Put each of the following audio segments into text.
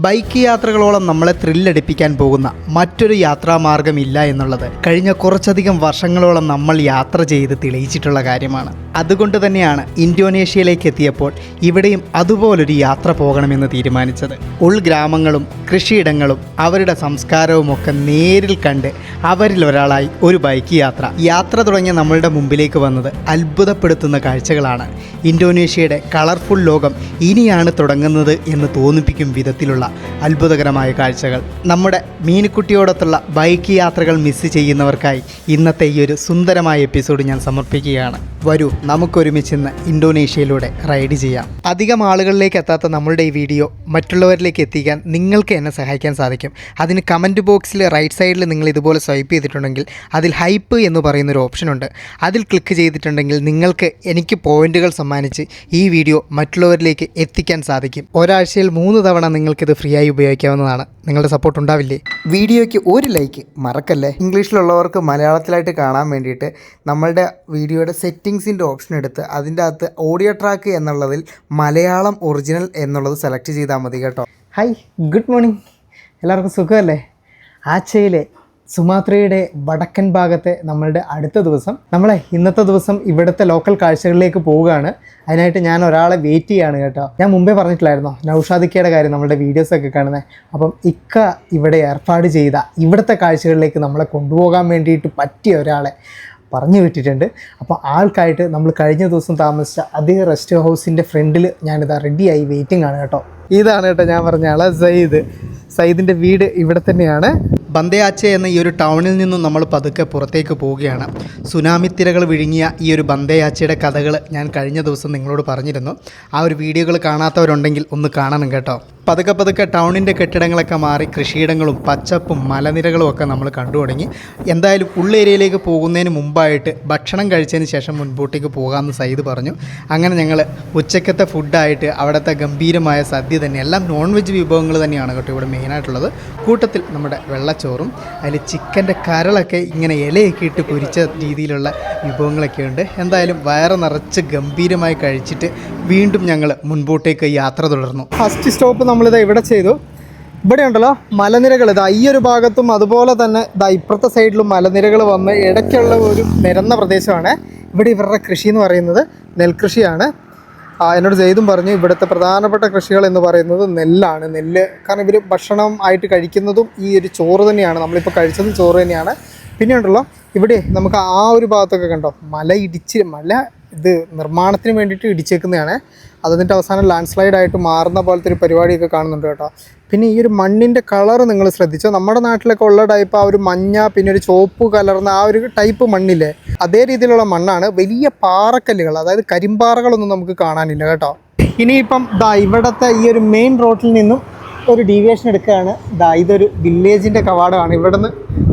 Bike യാത്രകളോളം നമ്മളെ ത്രില്ലടിപ്പിക്കാൻ പോകുന്ന മറ്റൊരു യാത്രാമാർഗമില്ല എന്നുള്ളത് കഴിഞ്ഞ കുറച്ചധികം വർഷങ്ങളോളം നമ്മൾ യാത്ര ചെയ്ത് തെളിയിച്ചിട്ടുള്ള കാര്യമാണ്. അതുകൊണ്ട് തന്നെയാണ് ഇന്തോനേഷ്യയിലേക്ക് എത്തിയപ്പോൾ ഇവിടെയും അതുപോലൊരു യാത്ര പോകണമെന്ന് തീരുമാനിച്ചത്. ഉൾഗ്രാമങ്ങളും കൃഷിയിടങ്ങളും അവരുടെ സംസ്കാരവുമൊക്കെ നേരിൽ കണ്ട് അവരിൽ ഒരാളായി ഒരു ബൈക്ക് യാത്ര തുടങ്ങിയ നമ്മളുടെ മുമ്പിലേക്ക് വന്നത് അത്ഭുതപ്പെടുത്തുന്ന കാഴ്ചകളാണ്. ഇന്തോനേഷ്യയുടെ കളർഫുൾ ലോകം ഇനിയാണ് തുടങ്ങുന്നത് എന്ന് തോന്നിപ്പിക്കും വിധത്തിലുള്ള അത്ഭുതകരമായ കാഴ്ചകൾ. നമ്മുടെ മീനുക്കുട്ടിയോടൊത്തുള്ള ബൈക്ക് യാത്രകൾ മിസ് ചെയ്യുന്നവർക്കായി ഇന്നത്തെ ഈ ഒരു സുന്ദരമായ എപ്പിസോഡ് ഞാൻ സമർപ്പിക്കുകയാണ്. വരൂ, നമുക്കൊരുമിച്ച് ഇന്ന് ഇന്തോനേഷ്യയിലൂടെ റൈഡ് ചെയ്യാം. അധികം ആളുകളിലേക്ക് എത്താത്ത നമ്മളുടെ ഈ വീഡിയോ മറ്റുള്ളവരിലേക്ക് എത്തിക്കാൻ നിങ്ങൾക്ക് എന്നെ സഹായിക്കാൻ സാധിക്കും. അതിന് കമൻറ്റ് ബോക്സിൽ റൈറ്റ് സൈഡിൽ നിങ്ങൾ ഇതുപോലെ സ്വൈപ്പ് ചെയ്തിട്ടുണ്ടെങ്കിൽ അതിൽ ഹൈപ്പ് എന്ന് പറയുന്നൊരു ഓപ്ഷനുണ്ട്. അതിൽ ക്ലിക്ക് ചെയ്തിട്ടുണ്ടെങ്കിൽ നിങ്ങൾക്ക് എനിക്ക് പോയിന്റുകൾ സമ്മാനിച്ച് ഈ വീഡിയോ മറ്റുള്ളവരിലേക്ക് എത്തിക്കാൻ സാധിക്കും. ഒരാഴ്ചയിൽ 3 തവണ നിങ്ങൾക്കിത് ഫ്രീ ആയി ഉപയോഗിക്കാവുന്നതാണ്. നിങ്ങളുടെ സപ്പോർട്ട് ഉണ്ടാവില്ലേ? വീഡിയോയ്ക്ക് ഒരു ലൈക്ക് മറക്കല്ലേ. ഇംഗ്ലീഷിലുള്ളവർക്ക് മലയാളത്തിലായിട്ട് കാണാൻ വേണ്ടിയിട്ട് നമ്മളുടെ വീഡിയോയുടെ സെറ്റിങ്സിൻ്റെ ഓപ്ഷൻ എടുത്ത് അതിൻ്റെ അകത്ത് ഓഡിയോ ട്രാക്ക് എന്നുള്ളതിൽ മലയാളം ഒറിജിനൽ എന്നുള്ളത് സെലക്ട് ചെയ്താൽ മതി കേട്ടോ. Hi, good morning. എല്ലാവർക്കും സുഖമല്ലേ? ആച്ചയിലെ സുമാത്രയുടെ വടക്കൻ ഭാഗത്തെ നമ്മളുടെ അടുത്ത ദിവസം ഇന്നത്തെ ദിവസം ഇവിടുത്തെ ലോക്കൽ കാഴ്ചകളിലേക്ക് പോവുകയാണ്. അതിനായിട്ട് ഞാൻ ഒരാളെ വെയിറ്റ് ചെയ്യാണ് കേട്ടോ. ഞാൻ മുമ്പേ പറഞ്ഞിട്ടില്ലായിരുന്നോ നൗഷാദിക്കയുടെ കാര്യം, നമ്മളുടെ വീഡിയോസൊക്കെ കാണുന്നത്. അപ്പം ഇക്ക ഇവിടെ ഏർപ്പാട് ചെയ്ത ഇവിടുത്തെ കാഴ്ചകളിലേക്ക് നമ്മളെ കൊണ്ടുപോകാൻ വേണ്ടിയിട്ട് പറ്റിയ ഒരാളെ പറഞ്ഞു വിട്ടിട്ടുണ്ട്. അപ്പോൾ ആൾക്കായിട്ട് നമ്മൾ കഴിഞ്ഞ ദിവസം താമസിച്ച അതേ റെസ്റ്റ് ഹൗസിൻ്റെ ഫ്രണ്ടിൽ ഞാനിതാ റെഡിയായി വെയിറ്റിംഗ് ആണ് കേട്ടോ. ഇതാണ് കേട്ടോ ഞാൻ പറഞ്ഞ ആളെ സയ്യിദിൻ്റെ വീട് ഇവിടെ തന്നെയാണ്. ബന്ദയാച്ച എന്ന ഈ ഒരു ടൗണിൽ നിന്നും നമ്മൾ പതുക്കെ പുറത്തേക്ക് പോവുകയാണ്. സുനാമി തിരകൾ വിഴുങ്ങിയ ഈ ഒരു ബന്ദയാച്ചയുടെ കഥകൾ ഞാൻ കഴിഞ്ഞ ദിവസം നിങ്ങളോട് പറഞ്ഞിരുന്നു. ആ ഒരു വീഡിയോകൾ കാണാത്തവരുണ്ടെങ്കിൽ ഒന്ന് കാണണം കേട്ടോ. പതുക്കെ ടൗണിൻ്റെ കെട്ടിടങ്ങളൊക്കെ മാറി കൃഷിയിടങ്ങളും പച്ചപ്പും മലനിരകളും ഒക്കെ നമ്മൾ കണ്ടു തുടങ്ങി. എന്തായാലും ഉള്ളേരിയയിലേക്ക് പോകുന്നതിന് മുമ്പായിട്ട് ഭക്ഷണം കഴിച്ചതിന് ശേഷം മുൻപോട്ടേക്ക് പോകാമെന്ന് സയ്യിദ് പറഞ്ഞു. അങ്ങനെ ഞങ്ങൾ ഉച്ചക്കത്തെ ഫുഡായിട്ട് അവിടുത്തെ ഗംഭീരമായ സദ്യ തന്നെ, എല്ലാം നോൺ വെജ് വിഭവങ്ങൾ തന്നെയാണ് കേട്ടോ ഇവിടെ മെയിനായിട്ടുള്ളത്. കൂട്ടത്തിൽ നമ്മുടെ വെള്ളച്ചോറും അതിൽ ചിക്കൻ്റെ കരളൊക്കെ ഇങ്ങനെ ഇലയൊക്കെ ഇട്ട് പൊരിച്ച രീതിയിലുള്ള വിഭവങ്ങളൊക്കെ ഉണ്ട്. എന്തായാലും വയറ് നിറച്ച് ഗംഭീരമായി കഴിച്ചിട്ട് വീണ്ടും ഞങ്ങൾ മുൻപോട്ടേക്ക് യാത്ര തുടർന്നു. ഫസ്റ്റ് സ്റ്റോപ്പ് നമ്മളിത് ഇവിടെ ചെയ്തു. ഇവിടെ ഉണ്ടല്ലോ മലനിരകൾ, ഇതാ ഈ ഒരു ഭാഗത്തും അതുപോലെ തന്നെ ഇതാ ഇപ്പുറത്തെ സൈഡിലും മലനിരകൾ വന്ന് ഇടയ്ക്കുള്ള ഒരു നിരന്ന പ്രദേശമാണ്. ഇവിടെ ഇവരുടെ കൃഷി എന്ന് പറയുന്നത് നെൽകൃഷിയാണ്. എന്നോട് സെയ്തും പറഞ്ഞു ഇവിടുത്തെ പ്രധാനപ്പെട്ട കൃഷികൾ എന്ന് പറയുന്നത് നെല്ലാണ്. കാരണം ഇവർ ഭക്ഷണം ആയിട്ട് കഴിക്കുന്നതും ഈ ഒരു ചോറ് തന്നെയാണ്. നമ്മളിപ്പോൾ കഴിച്ചതും ചോറ് തന്നെയാണ്. പിന്നെ ഉണ്ടല്ലോ ഇവിടെ നമുക്ക് ആ ഒരു ഭാഗത്തൊക്കെ കണ്ടോ മല ഇത് നിർമ്മാണത്തിന് വേണ്ടിയിട്ട് ഇടിച്ചേക്കുന്നതാണ്. അതിൻ്റെ അവസാനം ലാൻഡ് സ്ലൈഡായിട്ട് മാറുന്ന പോലത്തെ ഒരു പരിപാടിയൊക്കെ കാണുന്നുണ്ട് കേട്ടോ. പിന്നെ ഈ ഒരു മണ്ണിൻ്റെ കളർ നിങ്ങൾ ശ്രദ്ധിച്ചോ? നമ്മുടെ നാട്ടിലൊക്കെ ഉള്ള ടൈപ്പ് ആ ഒരു മഞ്ഞ പിന്നെ ഒരു ചുവപ്പ് കലർന്ന ആ ഒരു ടൈപ്പ് മണ്ണില്ലേ, അതേ രീതിയിലുള്ള മണ്ണാണ്. വലിയ പാറക്കല്ലുകൾ, അതായത് കരിമ്പാറകളൊന്നും നമുക്ക് കാണാനില്ല കേട്ടോ. ഇനിയിപ്പം ഇവിടുത്തെ ഈ ഒരു മെയിൻ റോഡിൽ നിന്നും ഒരു ഡീവിയേഷൻ എടുക്കുകയാണ്. ഇതൊരു വില്ലേജിൻ്റെ കവാടമാണ്. ഇവിടെ നിന്ന്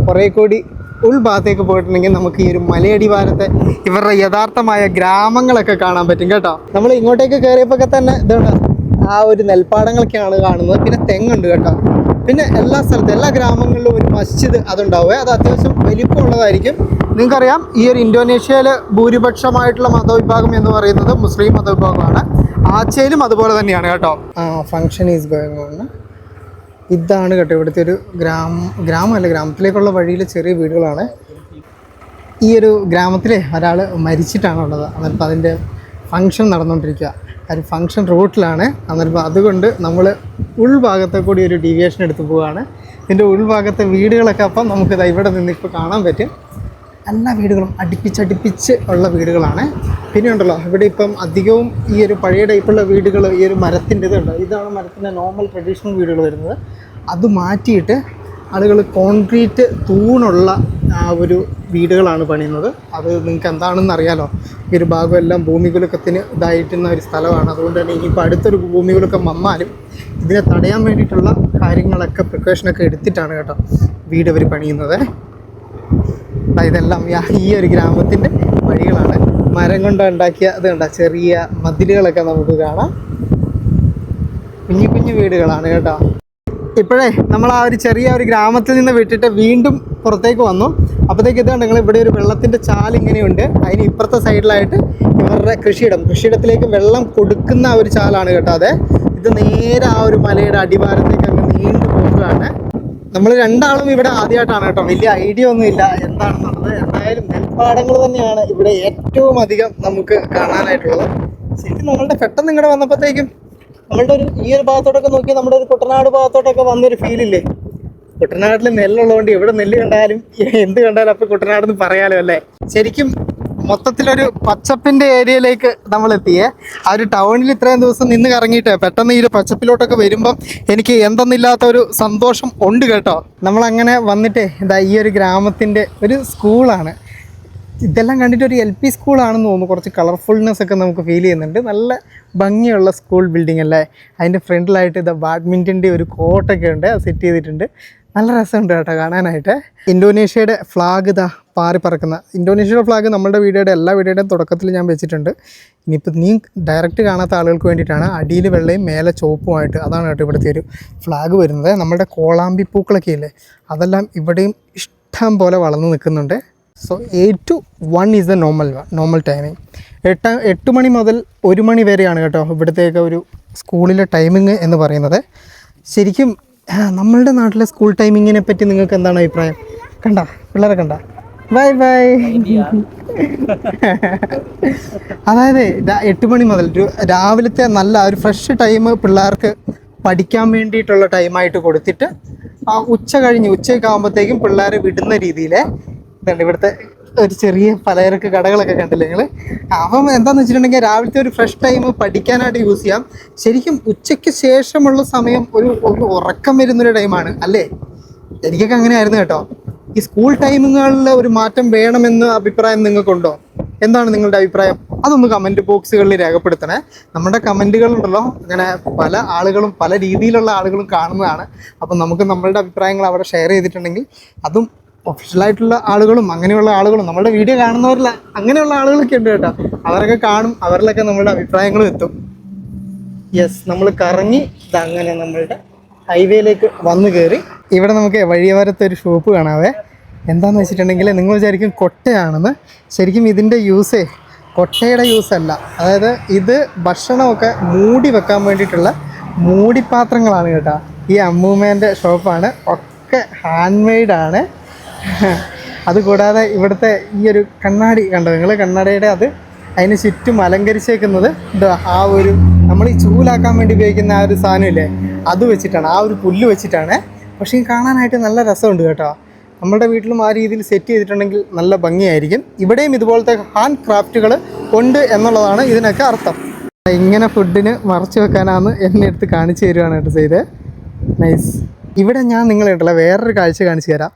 കുറേ കൂടി ഉൾഭാഗത്തേക്ക് പോയിട്ടുണ്ടെങ്കിൽ നമുക്ക് ഈ ഒരു മലയടിവാരത്തെ ഇവരുടെ യഥാർത്ഥമായ ഗ്രാമങ്ങളൊക്കെ കാണാൻ പറ്റും കേട്ടോ. നമ്മൾ ഇങ്ങോട്ടേക്ക് കയറിയപ്പോൾ തന്നെ ഇതുണ്ട്, ആ ഒരു നെൽപ്പാടങ്ങളൊക്കെയാണ് കാണുന്നത്. പിന്നെ തെങ്ങുണ്ട് കേട്ടോ. പിന്നെ എല്ലാ സ്ഥലത്തും എല്ലാ ഗ്രാമങ്ങളിലും ഒരു മസ്ജിദ് അതുണ്ടാവുക. അത് അത്യാവശ്യം വലിപ്പമുള്ളതായിരിക്കും. നിങ്ങൾക്കറിയാം ഈ ഒരു ഇന്തോനേഷ്യയിൽ ഭൂരിപക്ഷമായിട്ടുള്ള മതവിഭാഗം എന്ന് പറയുന്നത് മുസ്ലിം മതവിഭാഗമാണ്. ആച്ചയിലും അതുപോലെ തന്നെയാണ് കേട്ടോ. Function is going on. ഇതാണ് കേട്ടോ ഇവിടുത്തെ ഒരു ഗ്രാമമല്ല, ഗ്രാമത്തിലേക്കുള്ള വഴിയിൽ ചെറിയ വീടുകളാണ്. ഈ ഒരു ഗ്രാമത്തിൽ ഒരാൾ മരിച്ചിട്ടാണുള്ളത്. അന്നേരം അതിൻ്റെ ഫങ്ഷൻ നടന്നുകൊണ്ടിരിക്കുക. ഒരു ഫങ്ഷൻ റൂട്ടിലാണ്. അന്നേരം അതുകൊണ്ട് നമ്മൾ ഉൾഭാഗത്തെ കൂടി ഒരു ഡീവിയേഷൻ എടുത്ത് പോവുകയാണ്. ഇതിൻ്റെ ഉൾഭാഗത്തെ വീടുകളൊക്കെ അപ്പം നമുക്കിത് ഇവിടെ നിന്ന് ഇപ്പോൾ കാണാൻ പറ്റും. എല്ലാ വീടുകളും അടുപ്പിച്ച് ഉള്ള വീടുകളാണ്. പിന്നെ ഉണ്ടല്ലോ ഇവിടെ ഇപ്പം അധികവും ഈ ഒരു പഴയ ടൈപ്പുള്ള വീടുകൾ, ഈ ഒരു മരത്തിൻ്റെ ഇതുണ്ട്. ഇതാണ് മരത്തിൻ്റെ നോർമൽ ട്രഡീഷണൽ വീടുകൾ വരുന്നത്. അത് മാറ്റിയിട്ട് ആളുകൾ കോൺക്രീറ്റ് തൂണുള്ള ആ ഒരു വീടുകളാണ് പണിയുന്നത്. അത് നിങ്ങൾക്ക് എന്താണെന്ന് അറിയാലോ. ഈ ഒരു ഭാഗമെല്ലാം ഭൂമികുലുക്കത്തിന് ഇതായിട്ടുന്ന ഒരു സ്ഥലമാണ്. അതുകൊണ്ട് തന്നെ ഇനിയിപ്പോൾ അടുത്തൊരു ഭൂമികുലുക്കം വന്നാലും ഇതിനെ തടയാൻ വേണ്ടിയിട്ടുള്ള കാര്യങ്ങളൊക്കെ പ്രിക്കോഷനൊക്കെ എടുത്തിട്ടാണ് കേട്ടോ വീട് അവർ പണിയുന്നത്. ഇതെല്ലാം ഈ ഒരു ഗ്രാമത്തിൻ്റെ വഴികളാണ്. മരം കൊണ്ട് ഉണ്ടാക്കിയ ഇത് കണ്ട ചെറിയ മതിലുകളൊക്കെ നമുക്ക് കാണാം. കുഞ്ഞു വീടുകളാണ് കേട്ടോ. ഇപ്പോഴേ നമ്മൾ ആ ഒരു ചെറിയ ഒരു ഗ്രാമത്തിൽ നിന്ന് വിട്ടിട്ട് വീണ്ടും പുറത്തേക്ക് വന്നു. അപ്പോഴത്തേക്ക് ഇതാണ് നിങ്ങൾ ഇവിടെ ഒരു വെള്ളത്തിൻ്റെ ചാലിങ്ങനെയുണ്ട്. അതിന് ഇപ്പുറത്തെ സൈഡിലായിട്ട് ഇവരുടെ കൃഷിയിടത്തിലേക്ക് വെള്ളം കൊടുക്കുന്ന ഒരു ചാലാണ് കേട്ടോ. അതെ, ഇത് നേരെ ആ ഒരു മലയുടെ അടിവാരത്തേക്ക് അങ്ങ് നീണ്ടു പോവുകയാണ്. നമ്മൾ രണ്ടാളും ഇവിടെ ആദ്യമായിട്ടാണ് കേട്ടോ, വലിയ ഐഡിയ ഒന്നും ഇല്ല എന്താണെന്നുള്ളത്. എന്തായാലും നെൽപ്പാടങ്ങൾ തന്നെയാണ് ഇവിടെ ഏറ്റവും അധികം നമുക്ക് കാണാനായിട്ടുള്ളത്. ശരിക്കും നമ്മളുടെ പെട്ടെന്ന് ഇങ്ങോട്ട് വന്നപ്പോഴത്തേക്കും നമ്മളുടെ ഈ ഒരു ഭാഗത്തോട്ടൊക്കെ നോക്കി നമ്മുടെ ഒരു കുട്ടനാട് ഭാഗത്തോട്ടൊക്കെ വന്നൊരു ഫീലില്ലേ. കുട്ടനാട്ടിൽ നെല്ലുള്ളതുകൊണ്ട് എവിടെ നെല്ല് കണ്ടാലും എന്ത് കണ്ടാലും അപ്പോൾ കുട്ടനാടെന്ന് പറയാലോ അല്ലേ. ശരിക്കും മൊത്തത്തിലൊരു പച്ചപ്പിൻ്റെ ഏരിയയിലേക്ക് നമ്മൾ എത്തിയേ. ആ ഒരു ടൗണിൽ ഇത്രയും ദിവസം നിന്ന് കറങ്ങിയിട്ട് പെട്ടെന്ന് ഈ ഒരു പച്ചപ്പിലോട്ടൊക്കെ വരുമ്പം എനിക്ക് എന്തെന്നില്ലാത്ത ഒരു സന്തോഷം ഉണ്ട് കേട്ടോ. നമ്മളങ്ങനെ വന്നിട്ടേ ഇതാ ഈ ഒരു ഗ്രാമത്തിൻ്റെ ഒരു സ്കൂളാണ്. ഇതെല്ലാം കണ്ടിട്ട് ഒരു LP സ്കൂളാണെന്ന് തോന്നുന്നു. കുറച്ച് കളർഫുൾനെസ് ഒക്കെ നമുക്ക് ഫീൽ ചെയ്യുന്നുണ്ട്. നല്ല ഭംഗിയുള്ള സ്കൂൾ ബിൽഡിംഗ് അല്ലേ. അതിൻ്റെ ഫ്രണ്ടിലായിട്ട് ഇതാ ബാഡ്മിൻ്റൻ്റെ ഒരു കോർട്ടൊക്കെ ഉണ്ട്, അത് സെറ്റ് ചെയ്തിട്ടുണ്ട്. നല്ല രസമുണ്ട് കേട്ടോ കാണാനായിട്ട്. ഇന്തോനേഷ്യയുടെ ഫ്ലാഗ് ഇതാ പാറി പറക്കുന്ന ഇന്തോനേഷ്യയുടെ ഫ്ലാഗ് നമ്മുടെ വീഡിയോയുടെ എല്ലാ വീഡിയോയുടെയും തുടക്കത്തിൽ ഞാൻ വെച്ചിട്ടുണ്ട്. ഇനിയിപ്പോൾ നീ ഡയറക്റ്റ് കാണാത്ത ആളുകൾക്ക് വേണ്ടിയിട്ടാണ്. അടിയിൽ വെള്ളയും മേലെ ചുവപ്പുമായിട്ട്, അതാണ് കേട്ടോ ഇവിടുത്തെ ഒരു ഫ്ലാഗ് വരുന്നത്. നമ്മുടെ കോളാമ്പി പൂക്കളൊക്കെ ഇല്ലേ, അതെല്ലാം ഇവിടെയും ഇഷ്ടം പോലെ വളർന്നു നിൽക്കുന്നുണ്ട്. So 8 to 1 is the normal timing. 8 മണി മുതൽ 1 മണി വരെയാണ് കേട്ടോ ഇവിടുത്തേക്ക് ഒരു സ്കൂളിലെ ടൈമിങ് എന്ന് പറയുന്നത്. ശരിക്കും നമ്മളുടെ നാട്ടിലെ സ്കൂൾ ടൈമിങ്ങിനെ പറ്റി നിങ്ങൾക്ക് എന്താണ് അഭിപ്രായം? കണ്ട പിള്ളേരെ കണ്ട ബൈ ബൈ. അതായത് 8 മണി മുതൽ രാവിലത്തെ നല്ല ഒരു ഫ്രഷ് ടൈം പിള്ളേർക്ക് പഠിക്കാൻ വേണ്ടിയിട്ടുള്ള ടൈമായിട്ട് കൊടുത്തിട്ട് ഉച്ചയൊക്കെ ആകുമ്പോഴത്തേക്കും പിള്ളേരെ വിടുന്ന രീതിയിൽ ഇതുണ്ട്. ഇവിടുത്തെ ഒരു ചെറിയ പലചരക്ക് കടകളൊക്കെ കണ്ടില്ലേ നിങ്ങൾ. അപ്പം എന്താണെന്ന് വെച്ചിട്ടുണ്ടെങ്കിൽ രാവിലത്തെ ഒരു ഫ്രഷ് ടൈം പഠിക്കാനായിട്ട് യൂസ് ചെയ്യാം. ശരിക്കും ഉച്ചയ്ക്ക് ശേഷമുള്ള സമയം ഒരു ഉറക്കം വരുന്നൊരു ടൈമാണ് അല്ലേ. എനിക്കൊക്കെ അങ്ങനെയായിരുന്നു കേട്ടോ. ഈ സ്കൂൾ ടൈമുകളിൽ ഒരു മാറ്റം വേണമെന്ന് അഭിപ്രായം നിങ്ങൾക്കുണ്ടോ? എന്താണ് നിങ്ങളുടെ അഭിപ്രായം? അതൊന്ന് കമൻറ്റ് ബോക്സുകളിൽ രേഖപ്പെടുത്തണേ. നമ്മുടെ കമൻറ്റുകളുണ്ടല്ലോ, അങ്ങനെ പല ആളുകളും പല രീതിയിലുള്ള ആളുകളും കാണുന്നതാണ്. അപ്പം നമുക്ക് നമ്മളുടെ അഭിപ്രായങ്ങൾ അവിടെ ഷെയർ ചെയ്തിട്ടുണ്ടെങ്കിൽ അതും ഒഫീഷ്യലായിട്ടുള്ള ആളുകളും അങ്ങനെയുള്ള ആളുകളും നമ്മുടെ വീഡിയോ കാണുന്നവരിൽ അങ്ങനെയുള്ള ആളുകളൊക്കെ ഉണ്ട് കേട്ടോ. അവരൊക്കെ കാണും, അവരിലൊക്കെ നമ്മളുടെ അഭിപ്രായങ്ങളും എത്തും. യെസ്, നമ്മൾ കറങ്ങി ഇതങ്ങനെ നമ്മളുടെ ഹൈവേയിലേക്ക് വന്നു കയറി. ഇവിടെ നമുക്ക് വഴിയോരത്തെ ഒരു ഷോപ്പ് കാണാവേ. എന്താണെന്ന് വെച്ചിട്ടുണ്ടെങ്കിൽ നിങ്ങൾ വിചാരിക്കും കൊട്ടയാണെന്ന്. ശരിക്കും ഇതിൻ്റെ യൂസേ കൊട്ടയുടെ യൂസല്ല. അതായത് ഇത് ഭക്ഷണമൊക്കെ മൂടി വെക്കാൻ വേണ്ടിയിട്ടുള്ള മൂടിപ്പാത്രങ്ങളാണ് കേട്ടോ. ഈ അമ്മൂമ്മേൻ്റെ ഷോപ്പാണ്. ഒക്കെ ഹാൻഡ് മെയ്ഡാണ്. അതുകൂടാതെ ഇവിടുത്തെ ഈ ഒരു കണ്ണാടി കണ്ടോ നിങ്ങൾ, കണ്ണാടിയുടെ അതിന് ചുറ്റും അലങ്കരിച്ചേക്കുന്നത് ആ ഒരു നമ്മൾ ഈ ചൂലാക്കാൻ വേണ്ടി ഉപയോഗിക്കുന്ന ആ ഒരു സാധനമില്ലേ, അത് വെച്ചിട്ടാണ്, ആ ഒരു പുല്ല് വെച്ചിട്ടാണ്. പക്ഷേ കാണാനായിട്ട് നല്ല രസമുണ്ട് കേട്ടോ. നമ്മുടെ വീട്ടിലും ആ രീതിയിൽ സെറ്റ് ചെയ്തിട്ടുണ്ടെങ്കിൽ നല്ല ഭംഗിയായിരിക്കും. ഇവിടെയും ഇതുപോലത്തെ ഹാൻഡ് ക്രാഫ്റ്റുകൾ ഉണ്ട് എന്നുള്ളതാണ് ഇതിനൊക്കെ അർത്ഥം. ഇങ്ങനെ ഫുഡിന് മറച്ചു വെക്കാനാണ് എന്നെ എടുത്ത് കാണിച്ചു തരുവാണ് കേട്ടോ ചെയ്ത്. നൈസ്. ഇവിടെ ഞാൻ നിങ്ങളായിട്ടുള്ള വേറൊരു കാഴ്ച കാണിച്ചു തരാം.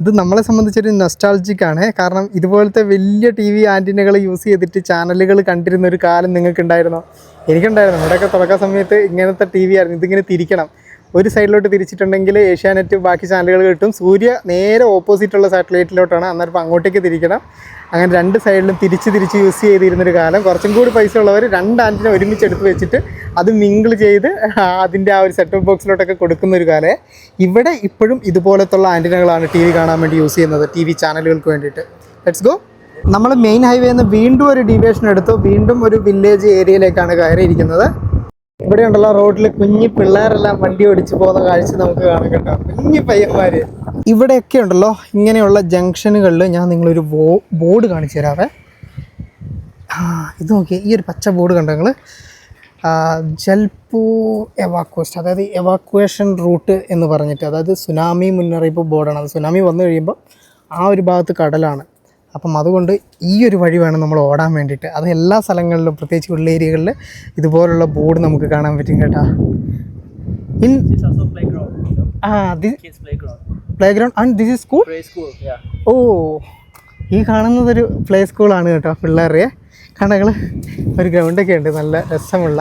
ഇത് നമ്മളെ സംബന്ധിച്ചൊരു നൊസ്റ്റാൾജിക്കാണ്. കാരണം ഇതുപോലത്തെ വലിയ TV ആൻറ്റിനകൾ യൂസ് ചെയ്തിട്ട് ചാനലുകൾ കണ്ടിരുന്ന ഒരു കാലം നിങ്ങൾക്കുണ്ടായിരുന്നോ? എനിക്കുണ്ടായിരുന്നു. ഇവിടെയൊക്കെ തുടക്ക സമയത്ത് ഇങ്ങനത്തെ TV ആയിരുന്നു. ഇതിങ്ങനെ തിരിക്കണം, ഒരു സൈഡിലോട്ട് തിരിച്ചിട്ടുണ്ടെങ്കിൽ ഏഷ്യാനെറ്റ് ബാക്കി ചാനലുകൾ കിട്ടും. സൂര്യ നേരെ ഓപ്പോസിറ്റുള്ള സാറ്റലൈറ്റിലോട്ടാണ്, അന്നേരം അങ്ങോട്ടേക്ക് തിരിക്കണം. അങ്ങനെ രണ്ട് സൈഡിലും തിരിച്ച് യൂസ് ചെയ്തിരുന്നൊരു കാലം. കുറച്ചും കൂടി പൈസ ഉള്ളവർ 2 ആൻറ്റിനെ ഒരുമിച്ച് എടുത്ത് വെച്ചിട്ട് അത് മിങ്കിൾ ചെയ്ത് അതിൻ്റെ ആ ഒരു സെറ്റപ്പ് ബോക്സിലോട്ടൊക്കെ കൊടുക്കുന്നൊരു കാലേ. ഇവിടെ ഇപ്പോഴും ഇതുപോലത്തുള്ള ആൻറ്റിനകളാണ് TV കാണാൻ വേണ്ടി യൂസ് ചെയ്യുന്നത്, TV ചാനലുകൾക്ക് വേണ്ടിയിട്ട്. Let's go. നമ്മൾ മെയിൻ ഹൈവേയിൽ നിന്ന് വീണ്ടും ഒരു ഡീവിയേഷൻ എടുത്തു. വീണ്ടും ഒരു വില്ലേജ് ഏരിയയിലേക്കാണ് കയറിയിരിക്കുന്നത്. ഇവിടെ ഉണ്ടല്ലോ റോഡിൽ കുഞ്ഞി പിള്ളേരെല്ലാം വണ്ടി ഓടിച്ച് പോകുന്ന കാഴ്ച നമുക്ക് കാണാൻ കേട്ടോ. കുഞ്ഞി പയ്യന്മാർ ഇവിടെയൊക്കെ ഉണ്ടല്ലോ. ഇങ്ങനെയുള്ള ജംഗ്ഷനുകളിൽ ഞാൻ നിങ്ങളൊരു ബോർഡ് കാണിച്ചു തരാവേ. ഇത് നോക്കിയേ, ഈ ഒരു പച്ച ബോർഡ് കണ്ടോ നിങ്ങൾ? ജൽപൂ എവാക്വേഷൻ, അതായത് എവാക്വേഷൻ റൂട്ട് എന്ന് പറഞ്ഞിട്ട്, അതായത് സുനാമി മുന്നറിയിപ്പ് ബോർഡാണ്. അത് സുനാമി വന്നു കഴിയുമ്പോൾ ആ ഒരു ഭാഗത്ത് കടലാണ്. അപ്പം അതുകൊണ്ട് ഈ ഒരു വഴി വേണം നമ്മൾ ഓടാൻ വേണ്ടിയിട്ട്. അത് എല്ലാ സ്ഥലങ്ങളിലും, പ്രത്യേകിച്ച് ഉള്ളേരിയകളിൽ ഇതുപോലുള്ള ബോർഡ് നമുക്ക് കാണാൻ പറ്റും കേട്ടോ. Playground and this is school. ഓ, ഈ കാണുന്നതൊരു പ്ലേ സ്കൂളാണ് കേട്ടോ പിള്ളേരുടെ. കണ്ടങ്ങൾ ഒരു ഗ്രൗണ്ടൊക്കെ ഉണ്ട്, നല്ല രസമുള്ള,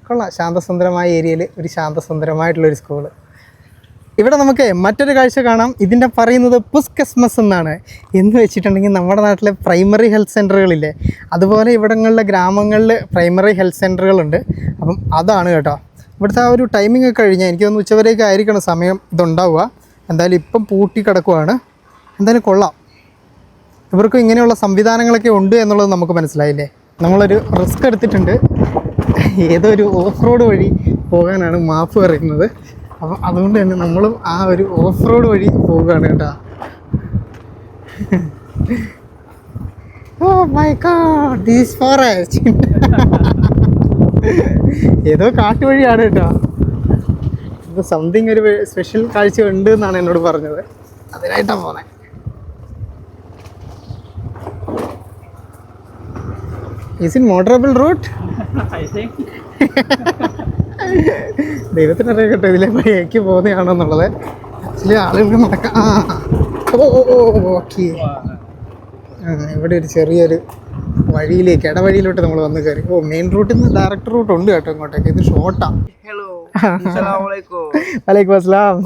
കൊള്ളാം, ശാന്തസുന്ദരമായ ഏരിയയിൽ ഒരു ശാന്തസുന്ദരമായിട്ടുള്ളൊരു സ്കൂള്. ഇവിടെ നമുക്ക് മറ്റൊരു കാഴ്ച കാണാം. ഇതിൻ്റെ പറയുന്നത് പുസ്കസ്മസ് എന്നാണ്. എന്ന് വെച്ചിട്ടുണ്ടെങ്കിൽ നമ്മുടെ നാട്ടിലെ പ്രൈമറി ഹെൽത്ത് സെൻ്ററുകളില്ലേ, അതുപോലെ ഇവിടങ്ങളിലെ ഗ്രാമങ്ങളിൽ പ്രൈമറി ഹെൽത്ത് സെൻ്ററുകളുണ്ട്. അപ്പം അതാണ് കേട്ടോ. ഇവിടുത്തെ ആ ഒരു ടൈമിംഗ് ഒക്കെ കഴിഞ്ഞാൽ എനിക്ക് തോന്നുന്നു ഉച്ചവരേക്ക് ആയിരിക്കണം സമയം ഇതുണ്ടാവുക. എന്തായാലും ഇപ്പം പൂട്ടി കിടക്കുവാണ്. എന്തായാലും കൊള്ളാം. ഇവർക്കും ഇങ്ങനെയുള്ള സംവിധാനങ്ങളൊക്കെ ഉണ്ട് എന്നുള്ളത് നമുക്ക് മനസ്സിലായില്ലേ. നമ്മളൊരു റിസ്ക് എടുത്തിട്ടുണ്ട്. ഏതോ ഒരു ഓഫ് റോഡ് വഴി പോകാനാണ് മാപ്പ് പറയുന്നത്. അപ്പം അതുകൊണ്ട് തന്നെ നമ്മളും ആ ഒരു ഓഫ് റോഡ് വഴി പോവുകയാണ് കേട്ടോ. Oh my god, this forest. ഏതോ കാട്ടുവഴിയാണ് കേട്ടോ. ഇപ്പോൾ സംതിങ് ഒരു സ്പെഷ്യൽ കാഴ്ച ഉണ്ട് എന്നാണ് എന്നോട് പറഞ്ഞത്. അതിനായിട്ടാണ് പോകുന്നത്. Is in motorable route? ദൈവത്തിനറിയാം കേട്ടോ ഇതിലെ വഴിയേക്ക് പോകുന്നതാണോന്നുള്ളത്. ആക്ച്വലി ആളുകൾക്ക് നടക്കാം. ഓക്കെ. ഇവിടെ ഒരു ചെറിയൊരു വഴിയിലേക്ക്, ഇടവഴിയിലോട്ട് നമ്മൾ വന്ന് കയറി. മെയിൻ റൂട്ടിൽ നിന്ന് ഡയറക്റ്റ് റൂട്ട് ഉണ്ട് കേട്ടോ ഇങ്ങോട്ടേക്ക്. ഇത് ഷോർട്ടാണ്. വലൈക്കും അസ്സലാം.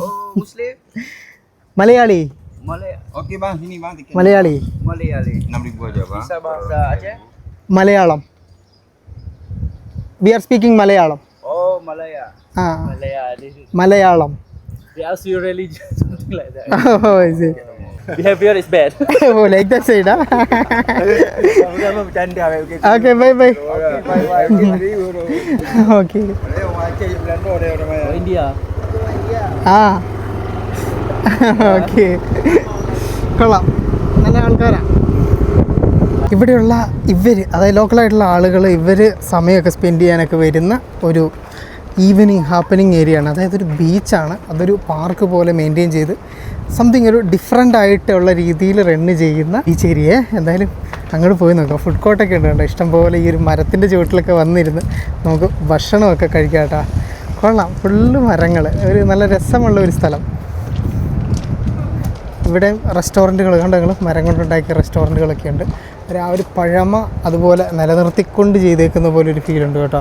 Malayali? Malayali. Malayalam. We are speaking Malayalam. Malayalam. They ask you religion, something like that. Oh, I see. Behavior is bad. Oh, like that side, huh? Okay, bye. Okay. India. Okay. കൊള്ളാം, നല്ല ആൾക്കാരാണ് ഇവിടെയുള്ള. അതായത് ലോക്കലായിട്ടുള്ള ആളുകൾ സമയമൊക്കെ സ്പെൻഡ് ചെയ്യാനൊക്കെ വരുന്ന ഒരു ഈവനിങ് ഹാപ്പനിങ് ഏരിയ ആണ്. അതായത് ഒരു ബീച്ചാണ്, അതൊരു പാർക്ക് പോലെ മെയിൻറ്റെയിൻ ചെയ്ത് സംതിങ് ഒരു ഡിഫറെൻ്റ് ആയിട്ടുള്ള രീതിയിൽ റണ്ണ് ചെയ്യുന്ന ബീച്ച് ഏരിയ. എന്തായാലും അങ്ങോട്ട് പോയി നോക്കാം. ഫുഡ് കോർട്ടൊക്കെ ഉണ്ട് കേട്ടോ, ഇഷ്ടംപോലെ. ഈ ഒരു മരത്തിൻ്റെ ചുവട്ടിലൊക്കെ വന്നിരുന്ന് നമുക്ക് ഭക്ഷണമൊക്കെ കഴിക്കാം കേട്ടോ. കൊള്ളാം, ഫുള്ള് മരങ്ങൾ, ഒരു നല്ല രസമുള്ള ഒരു സ്ഥലം. ഇവിടെ റെസ്റ്റോറൻറ്റുകൾ കണ്ടോ നിങ്ങൾ, മരം കൊണ്ടുണ്ടാക്കിയ റെസ്റ്റോറൻറ്റുകളൊക്കെ ഉണ്ട്. ആ ഒരു പഴമ അതുപോലെ നിലനിർത്തിക്കൊണ്ട് ചെയ്തേക്കുന്ന പോലെ ഒരു ഫീലുണ്ട് കേട്ടോ.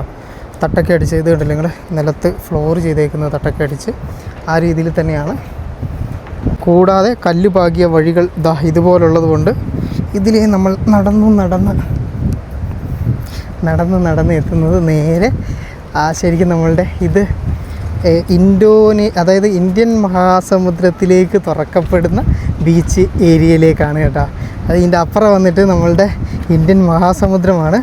തട്ടൊക്കെ അടിച്ച് ഇത് കണ്ടില്ല നിങ്ങൾ, നിലത്ത് ഫ്ലോർ ചെയ്തേക്കുന്ന തട്ടൊക്കെ അടിച്ച് ആ രീതിയിൽ തന്നെയാണ്. കൂടാതെ കല്ല് പാകിയ വഴികൾ ഇതുപോലുള്ളത് കൊണ്ട് ഇതിലേ നമ്മൾ നടന്ന് എത്തുന്നത് നേരെ ശരിക്കും നമ്മളുടെ അതായത് ഇന്ത്യൻ മഹാസമുദ്രത്തിലേക്ക് തുറക്കപ്പെടുന്ന ബീച്ച് ഏരിയയിലേക്കാണ് കേട്ടോ. അത് ഇതിൻ്റെ അപ്പുറം വന്നിട്ട് നമ്മളുടെ ഇന്ത്യൻ മഹാസമുദ്രമാണ്.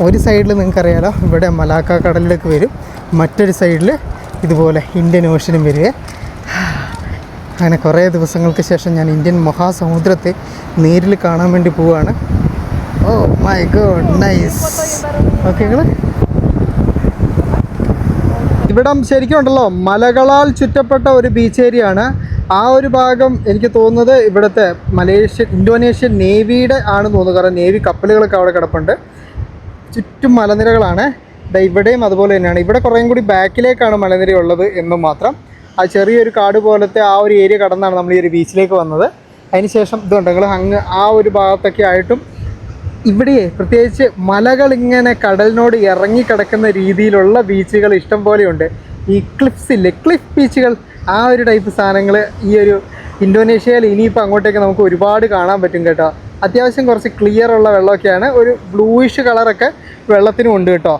ഒരു സൈഡിൽ നിങ്ങൾക്കറിയാലോ ഇവിടെ മലാക്ക കടലിലേക്ക് വരും, മറ്റൊരു സൈഡിൽ ഇതുപോലെ ഇന്ത്യൻ ഓഷനും വരിക. അങ്ങനെ കുറേ ദിവസങ്ങൾക്ക് ശേഷം ഞാൻ ഇന്ത്യൻ മഹാസമുദ്രത്തെ നേരിൽ കാണാൻ വേണ്ടി പോവുകയാണ്. Oh my god, nice. Okay, ഇവിടം ശരിക്കും ഉണ്ടല്ലോ മലകളാൽ ചുറ്റപ്പെട്ട ഒരു ബീച്ച് ഏരിയ ആണ്. ആ ഒരു ഭാഗം എനിക്ക് തോന്നുന്നത് ഇവിടുത്തെ ഇന്തോനേഷ്യൻ നേവിയുടെ ആണെന്ന് തോന്നുന്നു. കാരണം നേവി കപ്പലുകളൊക്കെ അവിടെ കിടപ്പുണ്ട്. ചുറ്റും മലനിരകളാണ്. ഇവിടെയും അതുപോലെ തന്നെയാണ്. ഇവിടെ കുറേയും കൂടി ബാക്കിലേക്കാണ് മലനിര ഉള്ളത് എന്നും മാത്രം. ആ ചെറിയൊരു കാട് പോലത്തെ ആ ഒരു ഏരിയ കടന്നാണ് നമ്മൾ ഈ ഒരു ബീച്ചിലേക്ക് വന്നത്. അതിനുശേഷം ഇതുണ്ട് അങ്ങ് ആ ഒരു ഭാഗത്തൊക്കെ ആയിട്ടും ഇവിടെ പ്രത്യേകിച്ച് മലകളിങ്ങനെ കടലിനോട് ഇറങ്ങിക്കിടക്കുന്ന രീതിയിലുള്ള ബീച്ചുകൾ ഇഷ്ടം പോലെയുണ്ട്. ഈ ക്ലിഫ് ബീച്ചുകൾ, ആ ഒരു ടൈപ്പ് സാധനങ്ങൾ ഈ ഒരു ഇന്തോനേഷ്യയിൽ ഇനിയിപ്പോൾ അങ്ങോട്ടേക്ക് നമുക്ക് ഒരുപാട് കാണാൻ പറ്റും കേട്ടോ. അത്യാവശ്യം കുറച്ച് ക്ലിയർ ഉള്ള വെള്ളമൊക്കെയാണ്. ഒരു ബ്ലൂയിഷ് കളറൊക്കെ വെള്ളത്തിനും ഉണ്ട് കേട്ടോ.